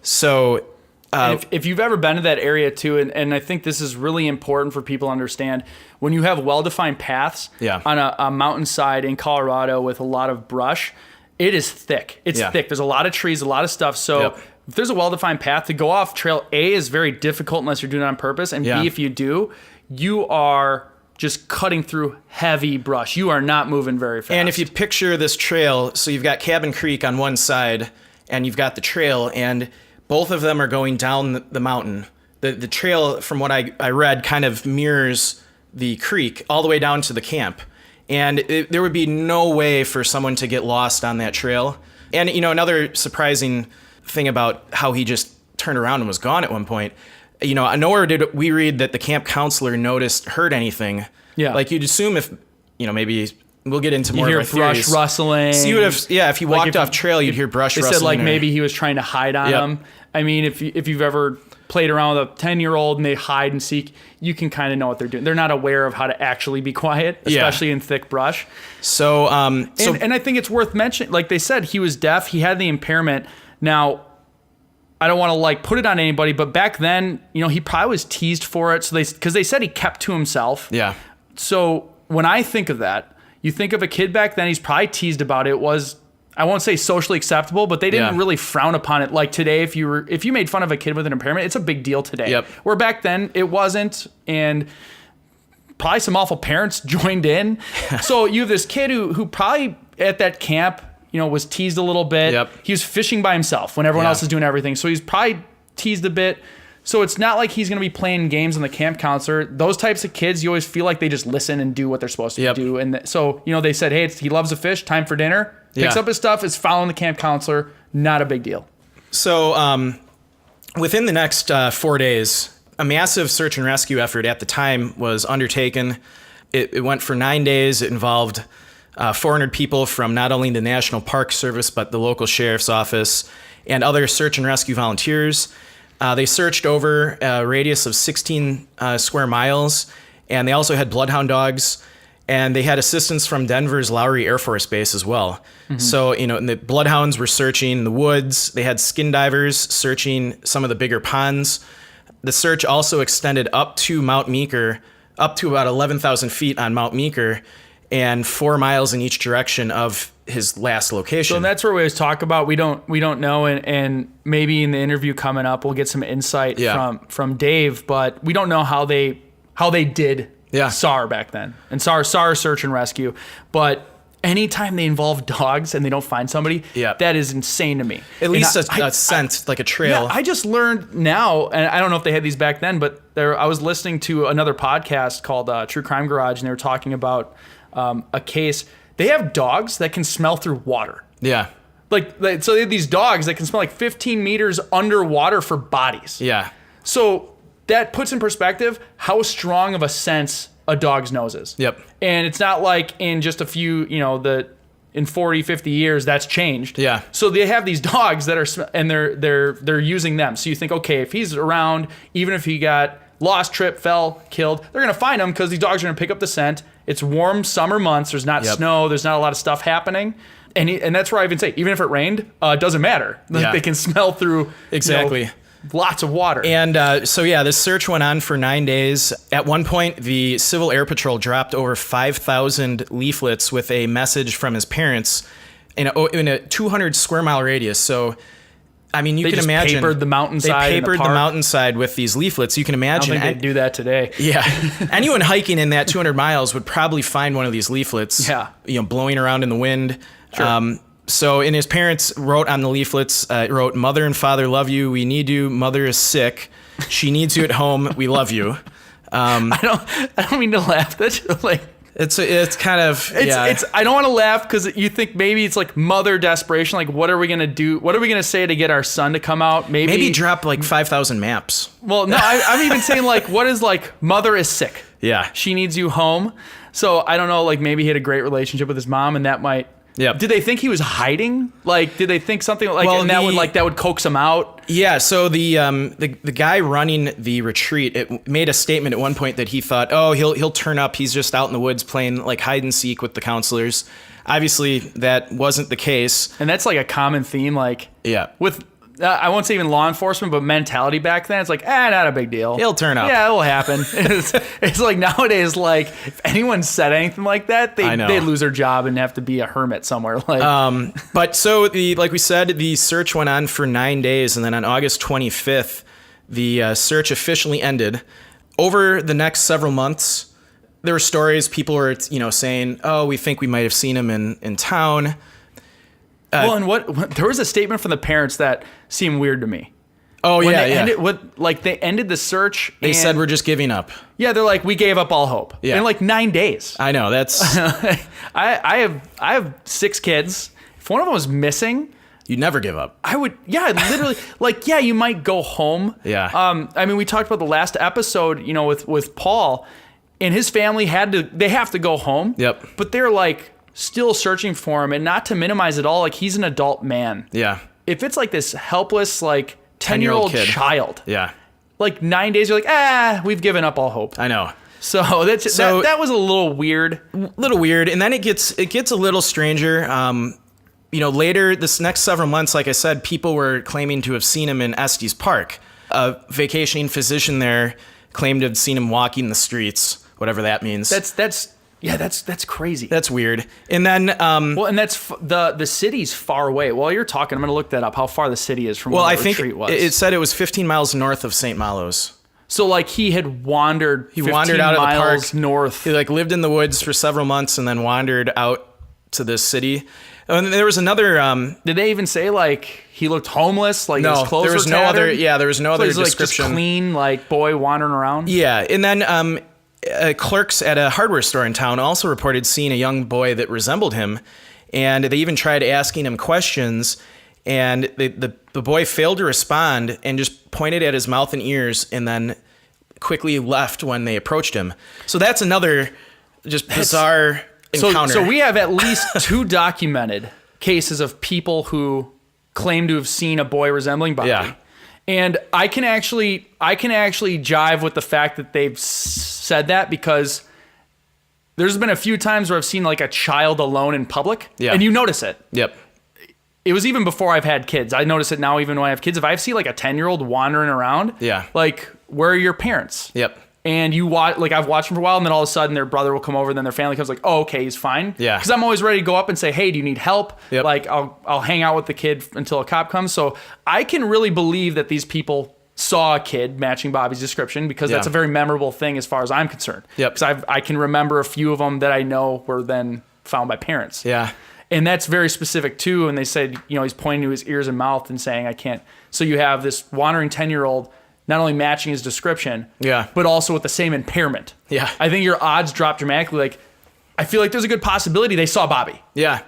So if you've ever been to that area too, and I think this is really important for people to understand, when you have well-defined paths on a mountainside in Colorado with a lot of brush, it is thick. It's thick. There's a lot of trees, a lot of stuff. So if there's a well-defined path, to go off trail, A, is very difficult unless you're doing it on purpose, and B, if you do, you are just cutting through heavy brush. You are not moving very fast. And if you picture this trail, so you've got Cabin Creek on one side, and you've got the trail, and both of them are going down the mountain. The trail, from what I read, kind of mirrors the creek all the way down to the camp. And there would be no way for someone to get lost on that trail. And, another surprising thing about how he just turned around and was gone at one point, nowhere did we read that the camp counselor heard anything. Yeah. Like you'd assume if, maybe we'll get into more of our theories. You hear brush rustling. So you would have, if you walked off trail, you'd hear brush rustling. They said like maybe he was trying to hide on them. I mean, if you've ever played around with a 10-year-old and they hide and seek, you can kind of know what they're doing. They're not aware of how to actually be quiet, especially in thick brush. So, and I think it's worth mentioning, like they said, he was deaf. He had the impairment. Now, I don't want to put it on anybody, but back then, he probably was teased for it. So because they said he kept to himself. Yeah. So when I think of that, you think of a kid back then, he's probably teased about it. It was, I won't say socially acceptable, but they didn't really frown upon it. Like today, if you made fun of a kid with an impairment, it's a big deal today. Yep. Where back then it wasn't, and probably some awful parents joined in. So you have this kid who probably at that camp, was teased a little bit. Yep. He was fishing by himself when everyone else is doing everything. So he's probably teased a bit. So it's not like he's going to be playing games on the camp counselor. Those types of kids, you always feel like they just listen and do what they're supposed to do. And so, they said, hey, he loves to fish, time for dinner. Picks up his stuff, is following the camp counselor. Not a big deal. So within the next 4 days, a massive search and rescue effort at the time was undertaken. It went for 9 days. It involved 400 people from not only the National Park Service, but the local sheriff's office and other search and rescue volunteers. They searched over a radius of 16 square miles, and they also had bloodhound dogs, and they had assistance from Denver's Lowry Air Force Base as well. Mm-hmm. So, and the bloodhounds were searching the woods. They had skin divers searching some of the bigger ponds. The search also extended up to Mount Meeker, up to about 11,000 feet on Mount Meeker, and 4 miles in each direction of his last location. So that's where we always talk about we don't know, and maybe in the interview coming up we'll get some insight from Dave, but we don't know how they did SAR back then, and SAR search and rescue. But anytime they involve dogs and they don't find somebody, that is insane to me. At least a scent, like a trail. Yeah, I just learned now, and I don't know if they had these back then, but I was listening to another podcast called True Crime Garage, and they were talking about a case. They have dogs that can smell through water. Yeah. So they have these dogs that can smell like 15 meters underwater for bodies. Yeah. So that puts in perspective how strong of a sense a dog's nose is. Yep. And it's not like in just a few, in 40, 50 years that's changed. Yeah. So they have these dogs that are, and they're using them. So you think, okay, if he's around, even if he got lost, tripped, fell, killed, they're going to find him because these dogs are going to pick up the scent. It's warm summer months. There's not snow. There's not a lot of stuff happening. And that's where I even say, even if it rained, it doesn't matter. They can smell through lots of water. And this search went on for 9 days. At one point, the Civil Air Patrol dropped over 5,000 leaflets with a message from his parents in a 200 square mile radius. So, I mean, you can imagine. They papered the mountainside. They papered the mountainside with these leaflets. You can imagine. I don't think they'd do that today. Yeah. Anyone hiking in that 200 miles would probably find one of these leaflets. Yeah. Blowing around in the wind. Sure. And his parents wrote on the leaflets, wrote, "Mother and Father love you. We need you. Mother is sick. She needs you at home. We love you." I don't mean to laugh. That's like. It's kind of I don't want to laugh because you think maybe it's like mother desperation. Like, what are we gonna do? What are we gonna say to get our son to come out? Maybe drop like 5,000 maps. Well, no, I'm even saying like, what is like mother is sick. Yeah, she needs you home. So I don't know. Like maybe he had a great relationship with his mom, and that might. Yeah. Did they think he was hiding? Like, did they think something like, that would coax him out? Yeah. So the guy running the retreat made a statement at one point that he thought, oh, he'll turn up. He's just out in the woods playing like hide and seek with the counselors. Obviously, that wasn't the case. And that's like a common theme. Like, with. I won't say even law enforcement, but mentality back then, it's like, not a big deal. He'll turn up. Yeah, it'll happen. It's like nowadays, like, if anyone said anything like that, they'd lose their job and have to be a hermit somewhere. Like, but so, like we said, the search went on for 9 days, and then on August 25th, the search officially ended. Over the next several months, there were stories, people were, saying, oh, we think we might have seen him in town. And there was a statement from the parents that seemed weird to me. Oh, when they ended the search. They said, we're just giving up. Yeah, they're like, we gave up all hope. Yeah. In like 9 days. I know, that's... I have 6 kids. If one of them was missing... You'd never give up. I would, literally, you might go home. Yeah. I mean, we talked about the last episode, with Paul, and his family they have to go home. Yep. But they're like... still searching for him, and not to minimize it all, like he's an adult man. Yeah. If it's like this helpless, like 10-year-old child. Yeah. Like 9 days, you're like, we've given up all hope. I know. So that was a little weird. And then it gets a little stranger. Later this next several months, like I said, people were claiming to have seen him in Estes Park. A vacationing physician there claimed to have seen him walking the streets, whatever that means. That's crazy. That's weird. And then, and that's the city's far away. While you're talking, I'm going to look that up. How far the city is from where the retreat was. It said it was 15 miles north of St. Malo's. So like he had wandered. He wandered out of the park north. He like lived in the woods for several months and then wandered out to this city. And then there was another. Did they even say like he looked homeless? Like his clothes there was were no tattered? other. Yeah, there was no other description. Like just clean, like boy wandering around. Yeah, and then. Clerks at a hardware store in town also reported seeing a young boy that resembled him, and they even tried asking him questions, and the boy failed to respond and just pointed at his mouth and ears and then quickly left when they approached him. So that's another just bizarre encounter. So we have at least 2 documented cases of people who claim to have seen a boy resembling Bobby. Yeah. And I can actually jive with the fact that they've said that, because there's been a few times where I've seen like a child alone in public, and you notice it. Yep. It was even before I've had kids. I notice it now even when I have kids. If I see like a 10-year-old wandering around, like, where are your parents? Yep. And you watch, like, I've watched them for a while, and then all of a sudden their brother will come over, then their family comes, like, oh, okay, he's fine. Yeah. Because I'm always ready to go up and say, hey, do you need help? Yep. Like, I'll hang out with the kid until a cop comes. So I can really believe that these people saw a kid matching Bobby's description, because that's a very memorable thing as far as I'm concerned. Yep. Because I can remember a few of them that I know were then found by parents. Yeah. And that's very specific too. And they said, he's pointing to his ears and mouth and saying, I can't. So you have this wandering 10-year-old not only matching his description, but also with the same impairment. Yeah. I think your odds drop dramatically. Like, I feel like there's a good possibility they saw Bobby. Yeah.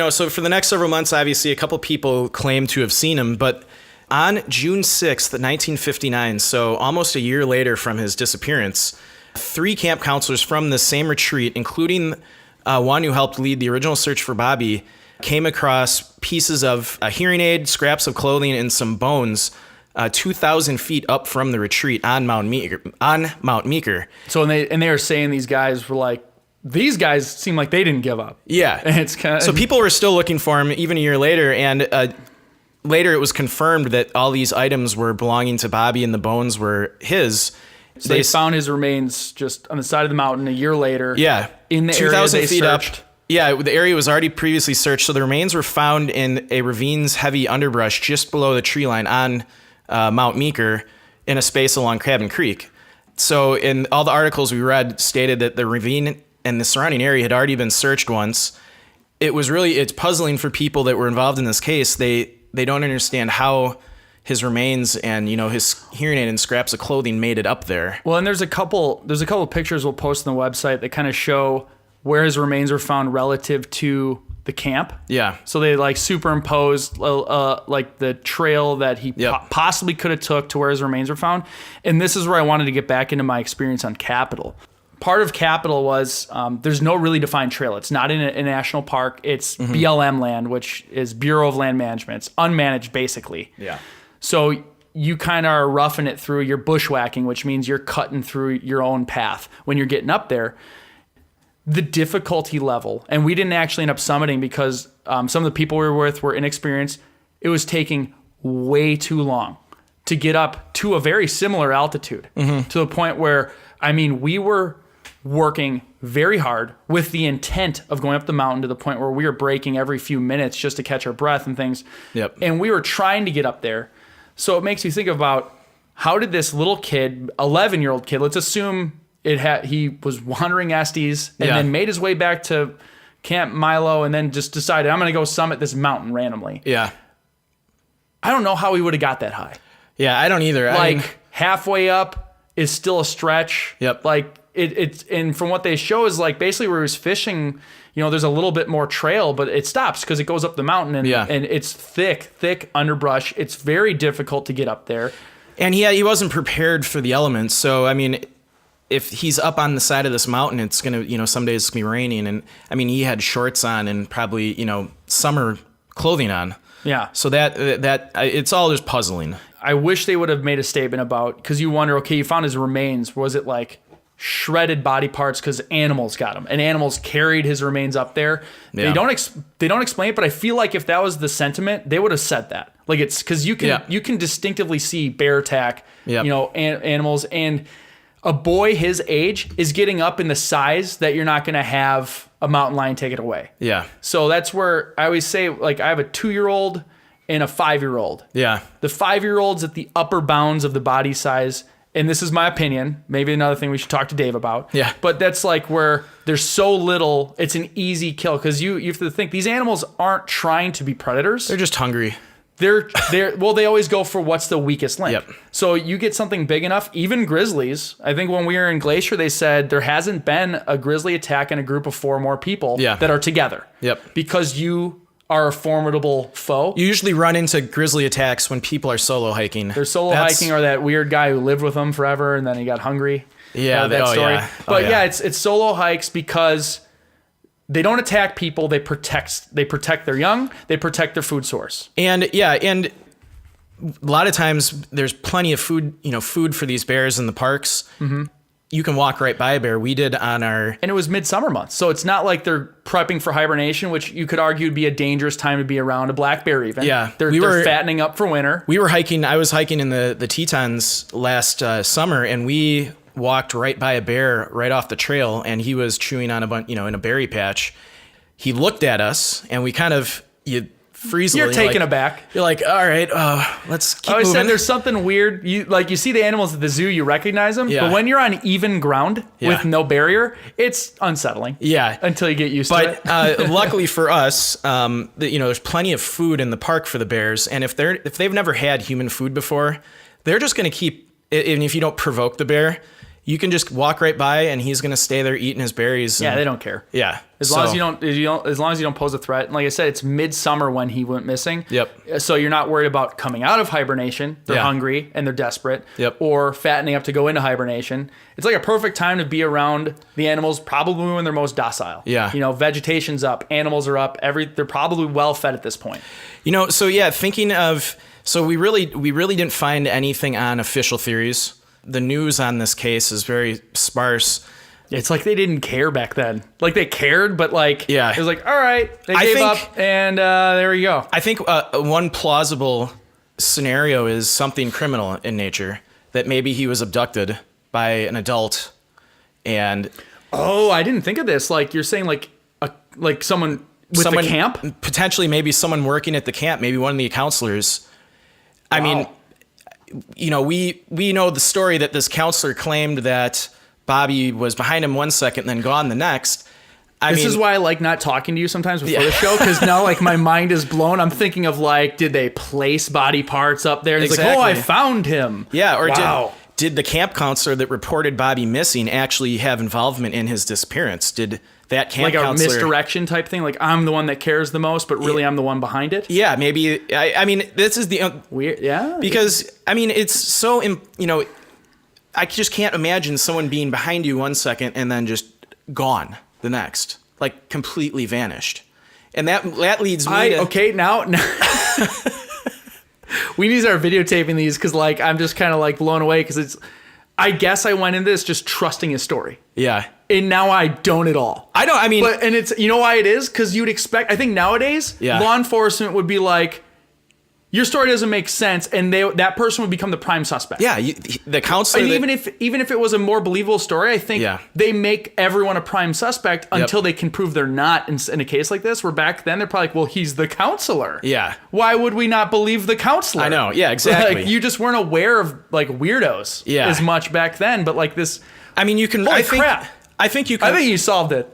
So for the next several months, obviously, a couple people claim to have seen him, but on June 6th, 1959, so almost a year later from his disappearance, 3 camp counselors from the same retreat, including one who helped lead the original search for Bobby, came across pieces of a hearing aid, scraps of clothing, and some bones 2,000 feet up from the retreat on Mount Meeker. So and they were saying these guys were like, these guys seem like they didn't give up. Yeah. And it's kind of, so people were still looking for him even a year later, and later it was confirmed that all these items were belonging to Bobby and the bones were his. So they found his remains just on the side of the mountain a year later. Yeah. In the area they feet searched. Up. Yeah, the area was already previously searched, so the remains were found in a ravine's heavy underbrush just below the tree line on Mount Meeker in a space along Cabin Creek. So in all the articles we read stated that the ravine and the surrounding area had already been searched once. It's puzzling for people that were involved in this case. They don't understand how his remains and his hearing aid and scraps of clothing made it up there. Well, and there's a couple of pictures we'll post on the website that kind of show where his remains were found relative to the camp. Yeah. So they like superimposed like the trail that he possibly could have took to where his remains were found. And this is where I wanted to get back into my experience on Capitol. Part of Capitol was there's no really defined trail. It's not in a national park. It's BLM land, which is Bureau of Land Management. It's unmanaged, basically. Yeah. So you kind of are roughing it through. You're bushwhacking, which means you're cutting through your own path when you're getting up there. The difficulty level, and we didn't actually end up summiting because some of the people we were with were inexperienced. It was taking way too long to get up to a very similar altitude, to the point where, we were working very hard with the intent of going up the mountain to the point where we were breaking every few minutes just to catch our breath and things. Yep. And we were trying to get up there. So it makes you think about, how did this little kid, 11-year-old kid, let's assume he was wandering Estes and then made his way back to Camp Milo and then just decided, I'm going to go summit this mountain randomly. Yeah. I don't know how he would have got that high. Yeah, I don't either. Halfway up is still a stretch. Yep. It's and from what they show is like basically where he was fishing, there's a little bit more trail, but it stops because it goes up the mountain and it's thick underbrush. It's very difficult to get up there. And he wasn't prepared for the elements. So, if he's up on the side of this mountain, it's going to, some days it's going to be raining. And he had shorts on and probably, summer clothing on. Yeah. So that it's all just puzzling. I wish they would have made a statement about, because you wonder, okay, you found his remains. Was it like shredded body parts because animals got him and animals carried his remains up there? Yeah. They don't explain it, but I feel like if that was the sentiment, they would have said that. Like, it's because you can distinctly see bear attack, animals, and a boy his age is getting up in the size that you're not going to have a mountain lion take it away. Yeah. So that's where I always say, like, I have a 2-year-old and a 5-year-old. Yeah. The 5-year-old's at the upper bounds of the body size. And this is my opinion. Maybe another thing we should talk to Dave about. Yeah. But that's like where there's so little, it's an easy kill. Because you have to think, these animals aren't trying to be predators. They're just hungry. They always go for what's the weakest link. Yep. So you get something big enough, even grizzlies. I think when we were in Glacier, they said there hasn't been a grizzly attack in a group of 4 or more people that are together. Yep. Because you are a formidable foe. You usually run into grizzly attacks when people are solo hiking. They're hiking, or that weird guy who lived with them forever and then he got hungry. Yeah, that story. Yeah. But it's solo hikes because they don't attack people. They protect their young. They protect their food source. And a lot of times there's plenty of food for these bears in the parks. Mm-hmm. You can walk right by a bear. We did and it was midsummer months. So it's not like they're prepping for hibernation, which you could argue would be a dangerous time to be around a black bear even. Yeah. They're fattening up for winter. We were hiking. I was hiking in the Tetons last summer, and we walked right by a bear right off the trail, and he was chewing on in a berry patch. He looked at us, and we kind of, freeze. You're taken aback. You're like, all right, let's keep moving. Said there's something weird. You see the animals at the zoo, you recognize them, but when you're on even ground with no barrier, it's unsettling. Yeah, until you get used to it. But luckily for us, there's plenty of food in the park for the bears, and if they've never had human food before, they're just going to keep. And if you don't provoke the bear, you can just walk right by, and he's going to stay there eating his berries. Yeah, they don't care. Yeah, as long as you don't pose a threat. And like I said, it's midsummer when he went missing. Yep. So you're not worried about coming out of hibernation. They're hungry and they're desperate. Yep. Or fattening up to go into hibernation. It's like a perfect time to be around the animals, probably when they're most docile. Yeah. Vegetation's up, animals are up. They're probably well fed at this point. Thinking of. So we really didn't find anything on official theories. The news on this case is very sparse. It's like they didn't care back then. Like they cared, but it was like, all right, they gave up, and there we go. I think one plausible scenario is something criminal in nature, that maybe he was abducted by an adult, and I didn't think of this. Like you're saying, like someone with the camp, potentially maybe someone working at the camp, maybe one of the counselors. Wow. I mean. We know the story that this counselor claimed that Bobby was behind him one second, then gone the next. This is why I like not talking to you sometimes before the show, because now my mind is blown. I'm thinking of did they place body parts up there? And It's like, I found him. Yeah, or did the camp counselor that reported Bobby missing actually have involvement in his disappearance? Did that camp counselor... Like a misdirection type thing? Like, I'm the one that cares the most, but really I'm the one behind it? Yeah, maybe. I mean, this is the... Weird, yeah. Because, it's so... I just can't imagine someone being behind you one second and then just gone the next. Like, completely vanished. And that leads me to... Okay, now... We need to start videotaping these because, I'm just kind of, blown away because it's... I guess I went into this just trusting his story. Yeah. And now I don't at all. I don't, and it's, you know why it is? Because you'd expect, I think nowadays, law enforcement would be like, your story doesn't make sense, and that person would become the prime suspect. Yeah, the counselor... And even if it was a more believable story, I think they make everyone a prime suspect until they can prove they're not in a case like this, where back then they're probably like, well, he's the counselor. Yeah. Why would we not believe the counselor? I know, yeah, exactly. You just weren't aware of, weirdos as much back then, but, this... you can... crap. I think you can... I think you solved it.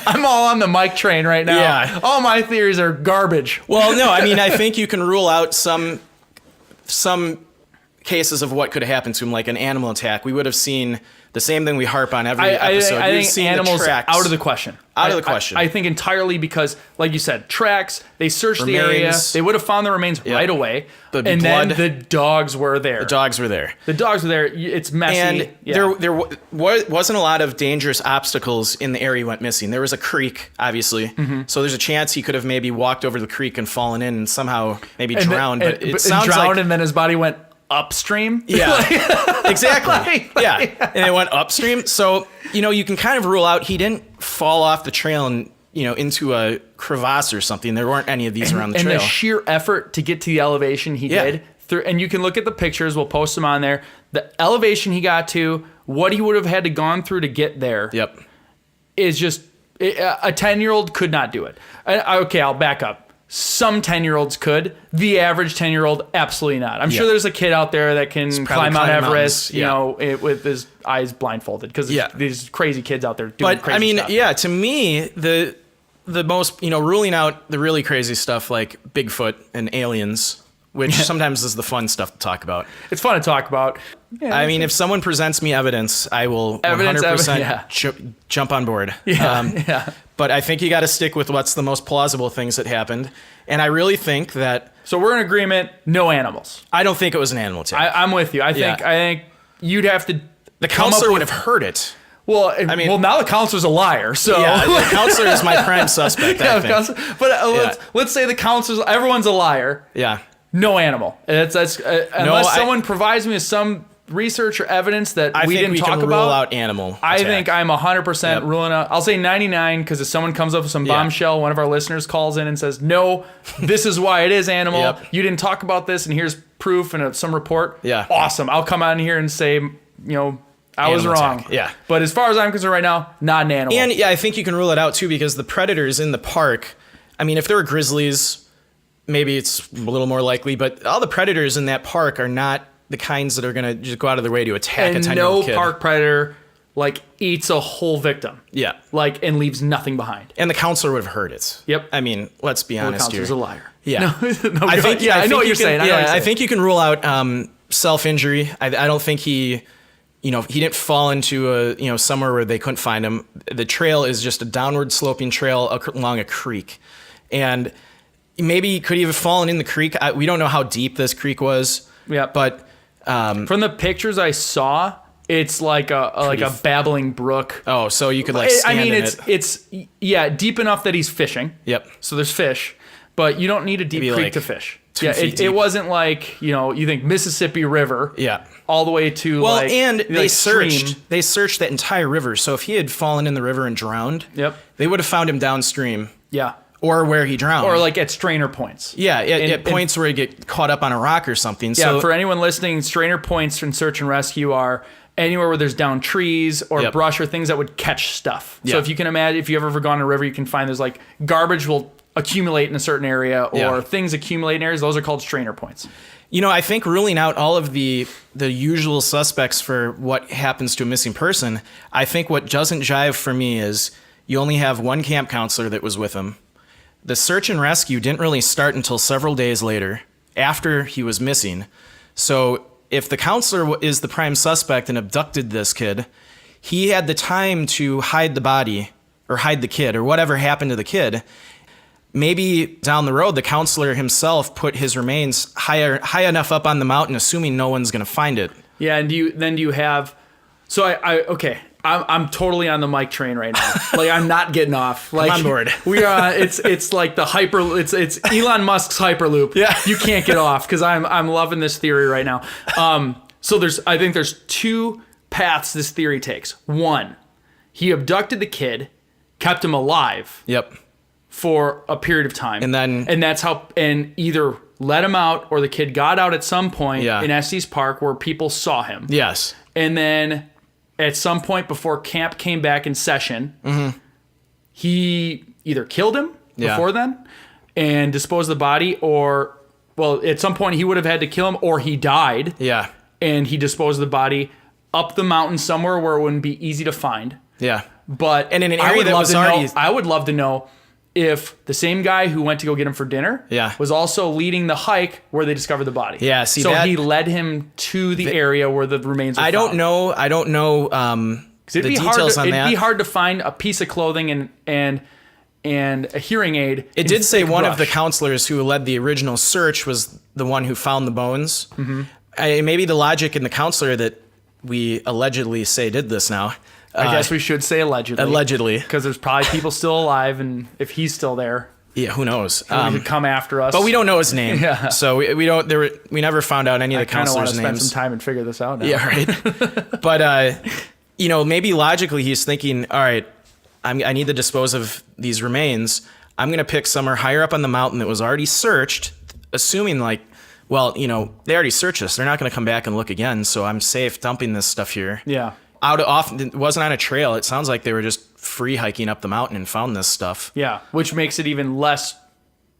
I'm all on the Mike train right now. Yeah. All my theories are garbage. Well, no, I think you can rule out some cases of what could have happened to him, like an animal attack. We would have seen the same thing we harp on every episode. I think animals out of the question. Out of the question. I think entirely because, like you said, tracks, they searched the area. They would have found the remains right away. Then the dogs were there. The dogs were there. It's messy. And there wasn't a lot of dangerous obstacles in the area he went missing. There was a creek, obviously. Mm-hmm. So there's a chance he could have maybe walked over the creek and fallen in and somehow maybe drowned. But it sounds like... and then his body went upstream. Yeah, exactly. And it went upstream. So, you can kind of rule out he didn't fall off the trail and, into a crevasse or something. There weren't any of these around the trail. And the sheer effort to get to the elevation he did. And you can look at the pictures. We'll post them on there. The elevation he got to, what he would have had to gone through to get there. Yep. Is just... A 10-year-old could not do it. Okay, I'll back up. Some 10-year-olds could. The average 10-year-old, absolutely not. I'm sure there's a kid out there that can climb Mount Everest, with his eyes blindfolded, because these crazy kids out there doing crazy stuff. To me, the most, ruling out the really crazy stuff like Bigfoot and aliens, which sometimes is the fun stuff to talk about. It's fun to talk about. Yeah, if someone presents me evidence, I will 100% jump on board. But I think you got to stick with what's the most plausible things that happened. And I really think that... So we're in agreement, no animals. I don't think it was an animal attack. I'm with you. I think you'd have to... The counselor would have heard it. Well, I mean, now the counselor's a liar. So yeah, the counselor is my prime suspect. I think. But let's say the counselor's, everyone's a liar. Yeah. No animal. Unless someone provides me with some research or evidence that we didn't talk about. Rule out animal attack. I think I'm 100% ruling out. I'll say 99 because if someone comes up with some bombshell, one of our listeners calls in and says, "No, this is why it is animal. You didn't talk about this, and here's proof and some report." Yeah, awesome. I'll come out in here and say, I was wrong. Attack. Yeah, but as far as I'm concerned, right now, not an animal. And I think you can rule it out too because the predators in the park. I mean, if there were grizzlies, maybe it's a little more likely. But all the predators in that park are not the kinds that are going to just go out of their way to attack a 10-year-old kid. And no park predator eats a whole victim. Yeah. And leaves nothing behind. And the counselor would have heard it. Yep. I mean, let's be honest here. The counselor's a liar. Yeah. I know what you're saying. I think you can rule out self-injury. I don't think he didn't fall into somewhere where they couldn't find him. The trail is just a downward sloping trail along a creek. And maybe could he have fallen in the creek? We don't know how deep this creek was. Yeah. But from the pictures I saw, it's like a babbling brook. Oh, so you could stand in it. It's deep enough that he's fishing. Yep. So there's fish, but you don't need a deep creek to fish. 2 feet deep. It wasn't like, you think Mississippi River. Yeah. All the way to and they searched that entire river. So if he had fallen in the river and drowned, they would have found him downstream. Yeah. Or where he drowned. Or at strainer points. Yeah, at points where he get caught up on a rock or something. Yeah, so, for anyone listening, strainer points in search and rescue are anywhere where there's down trees or brush or things that would catch stuff. So if you can imagine, if you've ever gone to a river, you can find there's garbage will accumulate in a certain area or things accumulate in areas. Those are called strainer points. I think ruling out all of the usual suspects for what happens to a missing person, I think what doesn't jive for me is you only have one camp counselor that was with him. The search and rescue didn't really start until several days later, after he was missing. So if the counselor is the prime suspect and abducted this kid, he had the time to hide the body or hide the kid or whatever happened to the kid. Maybe down the road, the counselor himself put his remains high enough up on the mountain, assuming no one's going to find it. Yeah, and do you have... So I'm totally on the Mike train right now. I'm not getting off. I'm on board. We are. It's like the it's Elon Musk's Hyperloop. Yeah, you can't get off because I'm loving this theory right now. So I think there's 2 paths this theory takes. One, he abducted the kid, kept him alive. Yep. For a period of time, and that's how either let him out or the kid got out at some point in Estes Park where people saw him. Yes, and then. At some point before camp came back in session, he either killed him before then and disposed of the body, or, at some point he would have had to kill him, or he died. Yeah. And he disposed of the body up the mountain somewhere where it wouldn't be easy to find. Yeah. But and in an area that was already... I would love to know if the same guy who went to go get him for dinner was also leading the hike where they discovered the body. Yeah, so he led him to the area where the remains were found. I don't know the details on that. It'd be hard to find a piece of clothing and a hearing aid. It did say one of the counselors who led the original search was the one who found the bones. Mm-hmm. Maybe the logic in the counselor that we allegedly say did this now... I guess we should say allegedly. Allegedly. Because there's probably people still alive, and if he's still there... Yeah, who knows? He could come after us. But we don't know his name. Yeah. So we don't... We never found out any of the counselors' names. I kind of want to spend some time and figure this out now. Yeah, right. But, maybe logically he's thinking, all right, I need to dispose of these remains. I'm going to pick somewhere higher up on the mountain that was already searched, assuming they already searched us. They're not going to come back and look again, so I'm safe dumping this stuff here. Yeah. It wasn't on a trail. It sounds like they were just free hiking up the mountain and found this stuff. Yeah, which makes it even less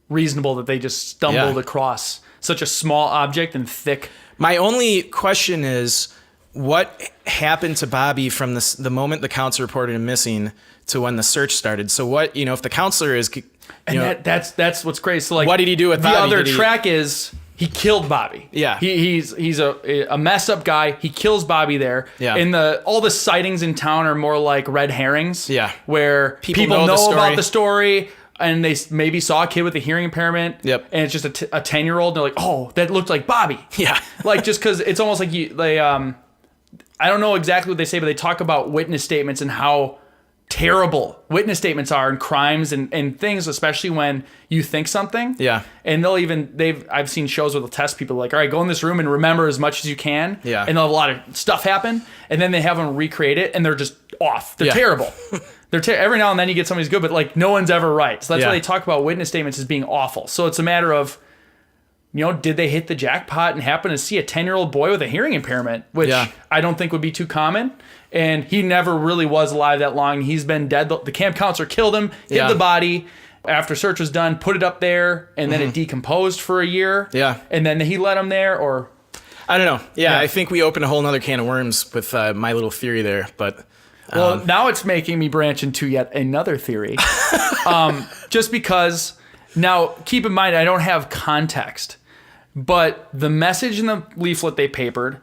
reasonable that they just stumbled across such a small object and thick. My only question is, what happened to Bobby from the moment the counselor reported him missing to when the search started? So what, if the counselor is... that's what's crazy. So what did he do with Bobby? The other track is... He killed Bobby. Yeah. He's a messed up guy. He kills Bobby there. Yeah. And all the sightings in town are more like red herrings. Yeah. Where people know about the story and they maybe saw a kid with a hearing impairment. Yep. And it's just a 10-year-old and they're like, oh, that looked like Bobby. Yeah. Just because it's almost like I don't know exactly what they say, but they talk about witness statements and how terrible witness statements are and crimes and things, especially when you think something. Yeah. And I've seen shows where they'll test people like, all right, go in this room and remember as much as you can. Yeah. And they'll have a lot of stuff happen. And then they have them recreate it and they're just off. They're terrible. Every now and then you get somebody's good, but like no one's ever right. So that's why they talk about witness statements as being awful. So it's a matter of, did they hit the jackpot and happen to see a 10-year-old boy with a hearing impairment, which I don't think would be too common. And he never really was alive that long. He's been dead. The camp counselor killed him, hid the body after search was done, put it up there, and then it decomposed for a year. Yeah. And then he let him there, or... I don't know. Yeah, I think we opened a whole nother can of worms with my little theory there, but... Well, now it's making me branch into yet another theory. Just because... Now, keep in mind, I don't have context, but the message in the leaflet they papered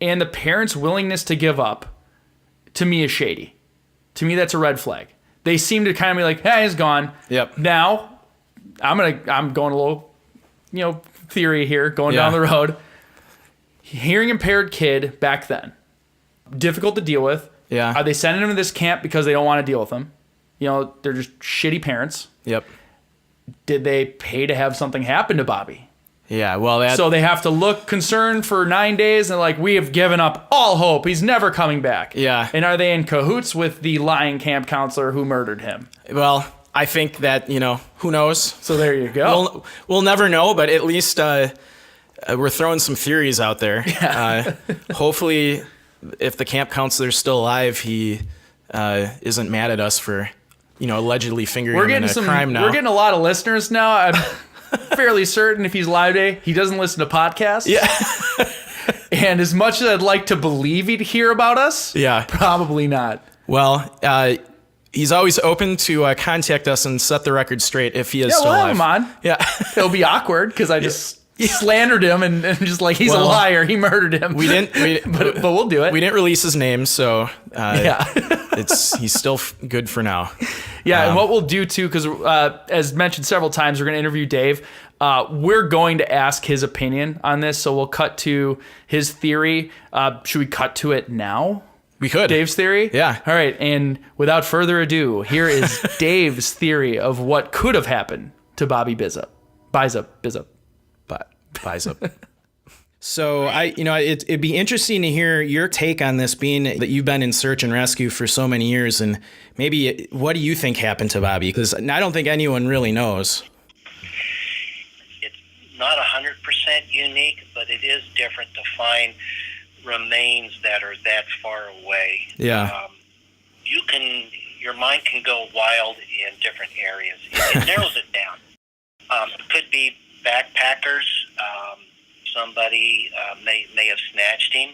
and the parents' willingness to give up, to me, is shady. To me, that's a red flag. They seem to kind of be like, hey, he's gone. Yep. Now, I'm going a little, theory here, going down the road. Hearing impaired kid back then, difficult to deal with. Yeah. Are they sending him to this camp because they don't want to deal with him? They're just shitty parents. Yep. Did they pay to have something happen to Bobby? Yeah, well, so they have to look concerned for 9 days and like, we have given up all hope. He's never coming back. Yeah. And are they in cahoots with the lying camp counselor who murdered him? Well, I think that, who knows? So there you go. We'll never know, but at least we're throwing some theories out there. Yeah. Hopefully, if the camp counselor's still alive, he isn't mad at us for, allegedly fingering him in a crime now. We're getting a lot of listeners now. I'm fairly certain if he's live today, he doesn't listen to podcasts. Yeah. And as much as I'd like to believe he'd hear about us, probably not. Well, he's always open to contact us and set the record straight if he is still alive. Yeah, we'll have him on. Yeah. It'll be awkward because I just slandered him and just like, he's a liar. He murdered him. But we'll do it. We didn't release his name, so he's still good for now. Yeah, and what we'll do too, because as mentioned several times, we're going to interview Dave. We're going to ask his opinion on this, so we'll cut to his theory. Should we cut to it now? We could. Dave's theory? Yeah. All right, and without further ado, here is Dave's theory of what could have happened to Bobby Bizup. Bizup. So it'd be interesting to hear your take on this, being that you've been in search and rescue for so many years, and maybe what do you think happened to Bobby? Because I don't think anyone really knows. It's not 100% unique, but it is different to find remains that are that far away. Yeah. Your mind can go wild in different areas. It narrows it down. It could be backpackers. Somebody may have snatched him.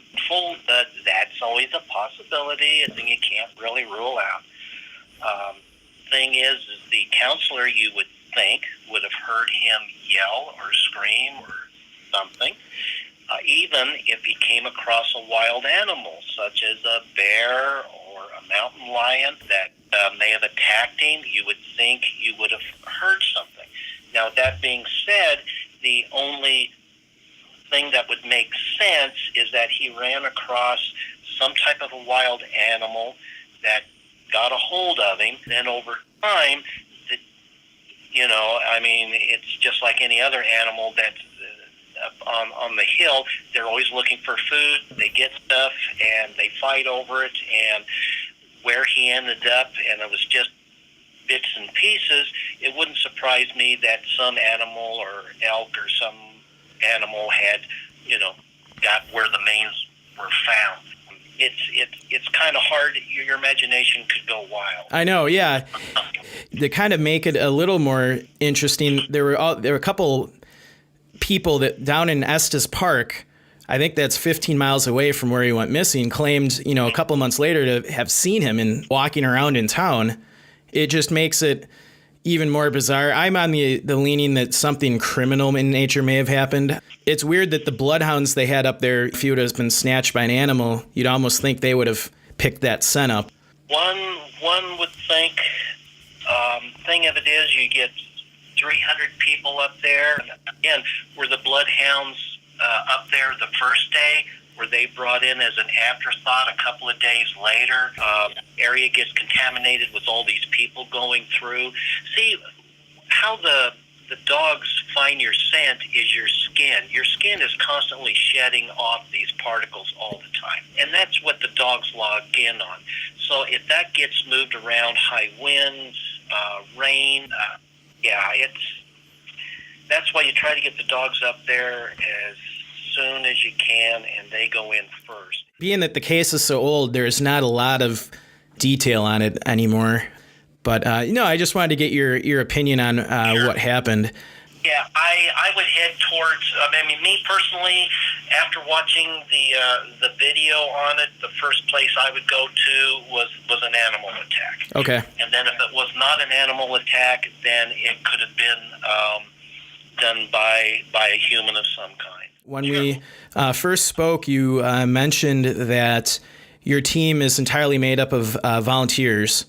That's always a possibility, a thing you can't really rule out. Thing is the counselor, you would think, would have heard him yell or scream or something. Even if he came across a wild animal, such as a bear or a mountain lion that may have attacked him, you would think you would have heard something. Now, that being said, the only thing that would make sense is that he ran across some type of a wild animal that got a hold of him. Then over time, it's just like any other animal that's on the hill. They're always looking for food. They get stuff and they fight over it. And where he ended up, and it was just bits and pieces, it wouldn't surprise me that some animal or elk or some animal had, got where the remains were found. It's kind of hard. Your imagination could go wild. I know, yeah. To kind of make it a little more interesting, there were a couple people that down in Estes Park, I think that's 15 miles away from where he went missing, claimed, a couple months later to have seen him and walking around in town. It just makes it even more bizarre. I'm on the leaning that something criminal in nature may have happened. It's weird that the bloodhounds they had up there, if he would have been snatched by an animal, you'd almost think they would have picked that scent up. One would think, thing of it is you get 300 people up there. Again, were the bloodhounds up there the first day? were they brought in as an afterthought a couple of days later? Area gets contaminated with all these people going through. See, how the dogs find your scent is your skin. Your skin is constantly shedding off these particles all the time. And that's what the dogs log in on. So if that gets moved around, high winds, rain, that's why you try to get the dogs up there as soon as you can, and they go in first. Being that the case is so old, there's not a lot of detail on it anymore. But, I just wanted to get your opinion on Sure. what happened. Yeah, I would head towards, me personally, after watching the video on it, the first place I would go to was an animal attack. Okay. And then if it was not an animal attack, then it could have been done by a human of some kind. When we first spoke, you mentioned that your team is entirely made up of volunteers.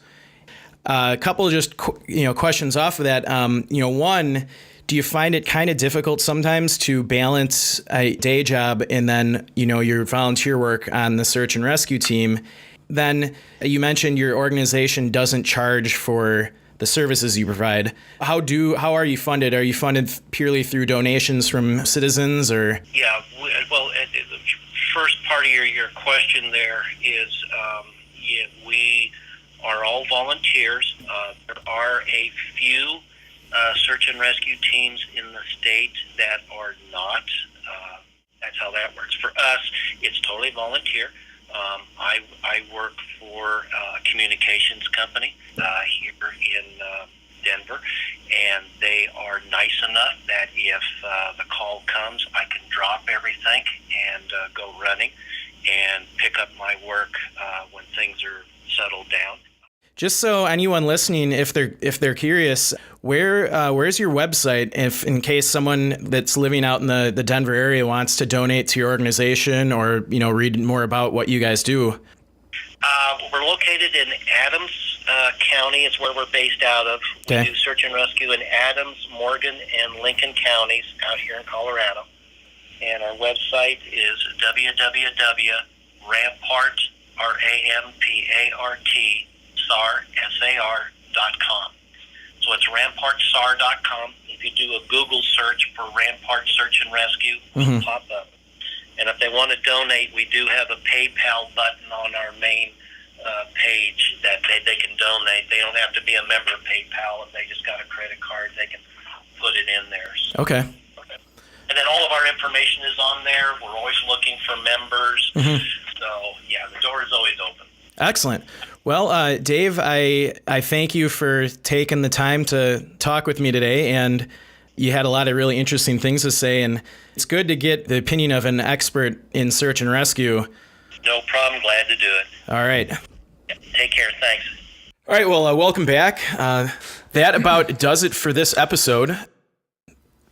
A couple of just questions off of that. One, do you find it kind of difficult sometimes to balance a day job and then your volunteer work on the search and rescue team? Then you mentioned your organization doesn't charge for the services you provide. How are you funded? Are you funded purely through donations from citizens, or? Yeah, well, the first part of your question there is, we are all volunteers. There are a few search and rescue teams in the state that are not. That's how that works. For us, it's totally volunteer. I work for a communications company here in Denver, and they are nice enough that if the call comes, I can drop everything and go running and pick up my work when things are settled down. Just so anyone listening, if they're curious, where's your website? If in case someone that's living out in the Denver area wants to donate to your organization or read more about what you guys do. We're located in Adams County. It's where we're based out of. Okay. We do search and rescue in Adams, Morgan, and Lincoln counties out here in Colorado. And our website is www.rampart, R-A-M-P-A-R-T, SAR.com. So it's RampartSAR.com. If you do a Google search for Rampart Search and Rescue, it'll pop up. And if they want to donate, we do have a PayPal button on our main page that they can donate. They don't have to be a member of PayPal. If they just got a credit card, they can put it in there. So, okay. And then all of our information is on there. We're always looking for members. So, yeah, the door is always open. Excellent. Well, Dave, I thank you for taking the time to talk with me today, and you had a lot of really interesting things to say, and it's good to get the opinion of an expert in search and rescue. No problem. Glad to do it. All right. Take care. Thanks. All right. Well, welcome back. That about does it for this episode.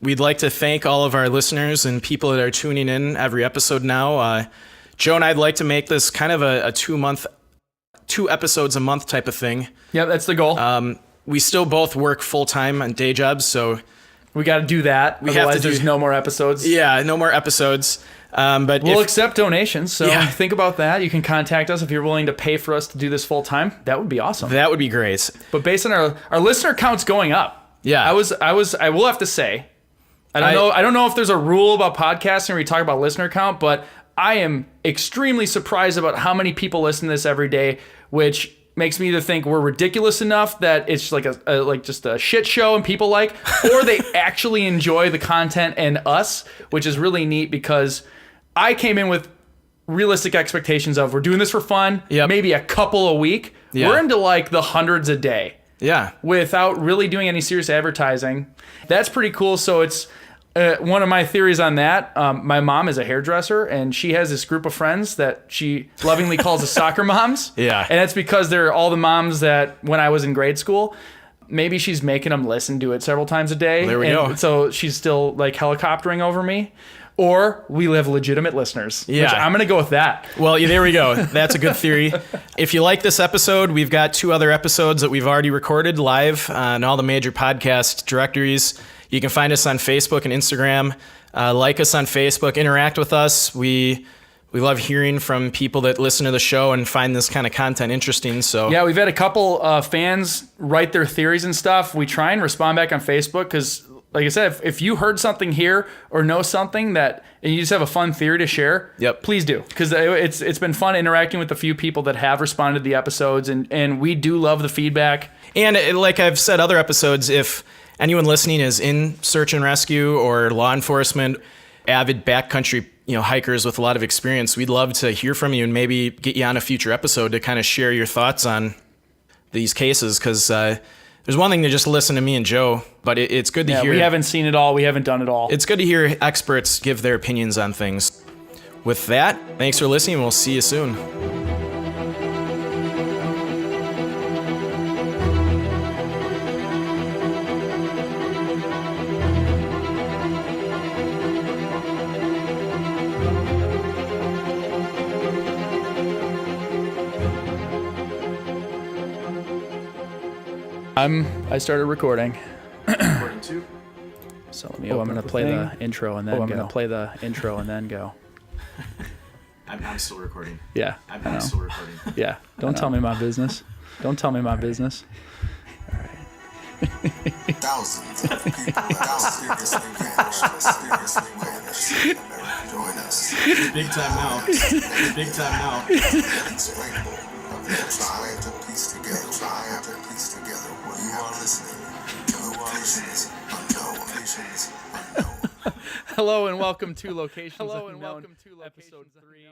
We'd like to thank all of our listeners and people that are tuning in every episode now. Joe and I'd like to make this kind of a 2 episodes a month type of thing. Yeah, that's the goal. We still both work full-time on day jobs, so we got to do that. Otherwise, there's no more episodes. Yeah, no more episodes. But we'll accept donations, so think about that. You can contact us if you're willing to pay for us to do this full-time. That would be awesome. That would be great. But based on our listener count's going up. Yeah. I will have to say, I don't know if there's a rule about podcasting where you talk about listener count, but I am extremely surprised about how many people listen to this every day, which makes me either think we're ridiculous enough that it's like just a shit show and people like, or they actually enjoy the content and us, which is really neat because I came in with realistic expectations of we're doing this for fun, maybe a couple a week. Yeah. We're into like the hundreds a day. Yeah. Without really doing any serious advertising. That's pretty cool. So it's one of my theories on that. My mom is a hairdresser, and she has this group of friends that she lovingly calls the soccer moms. Yeah. And that's because they're all the moms that when I was in grade school, maybe she's making them listen to it several times a day. There we go. So she's still like helicoptering over me. Or we have legitimate listeners. Yeah. Which I'm going to go with that. Well, there we go. That's a good theory. If you like this episode, we've got 2 other episodes that we've already recorded live on all the major podcast directories. You can find us on Facebook and Instagram. Like us on Facebook. Interact with us. We We love hearing from people that listen to the show and find this kind of content interesting. So yeah, we've had a couple fans write their theories and stuff. We try and respond back on Facebook because, like I said, if you heard something here or know something and you just have a fun theory to share, please do. Because it's been fun interacting with a few people that have responded to the episodes, and we do love the feedback. And like I've said other episodes, if anyone listening is in search and rescue or law enforcement, avid backcountry hikers with a lot of experience, we'd love to hear from you and maybe get you on a future episode to kind of share your thoughts on these cases. Because there's one thing to just listen to me and Joe, but it's good to hear. We haven't seen it all. We haven't done it all. It's good to hear experts give their opinions on things. With that, thanks for listening. We'll see you soon. I started recording. Recording too. So let me. I'm gonna play the intro and then go. I'm gonna play the intro and then go. I'm still recording. Yeah. I'm still recording. Yeah. Don't tell me my business. Don't tell me my business. All right. Thousands of people have mysteriously vanished. Join us. Big time now. Big time now. Unexplainable. Trying to piece together what you are listening to. Locations unknown. Hello and welcome to Locations Unknown, episode 3.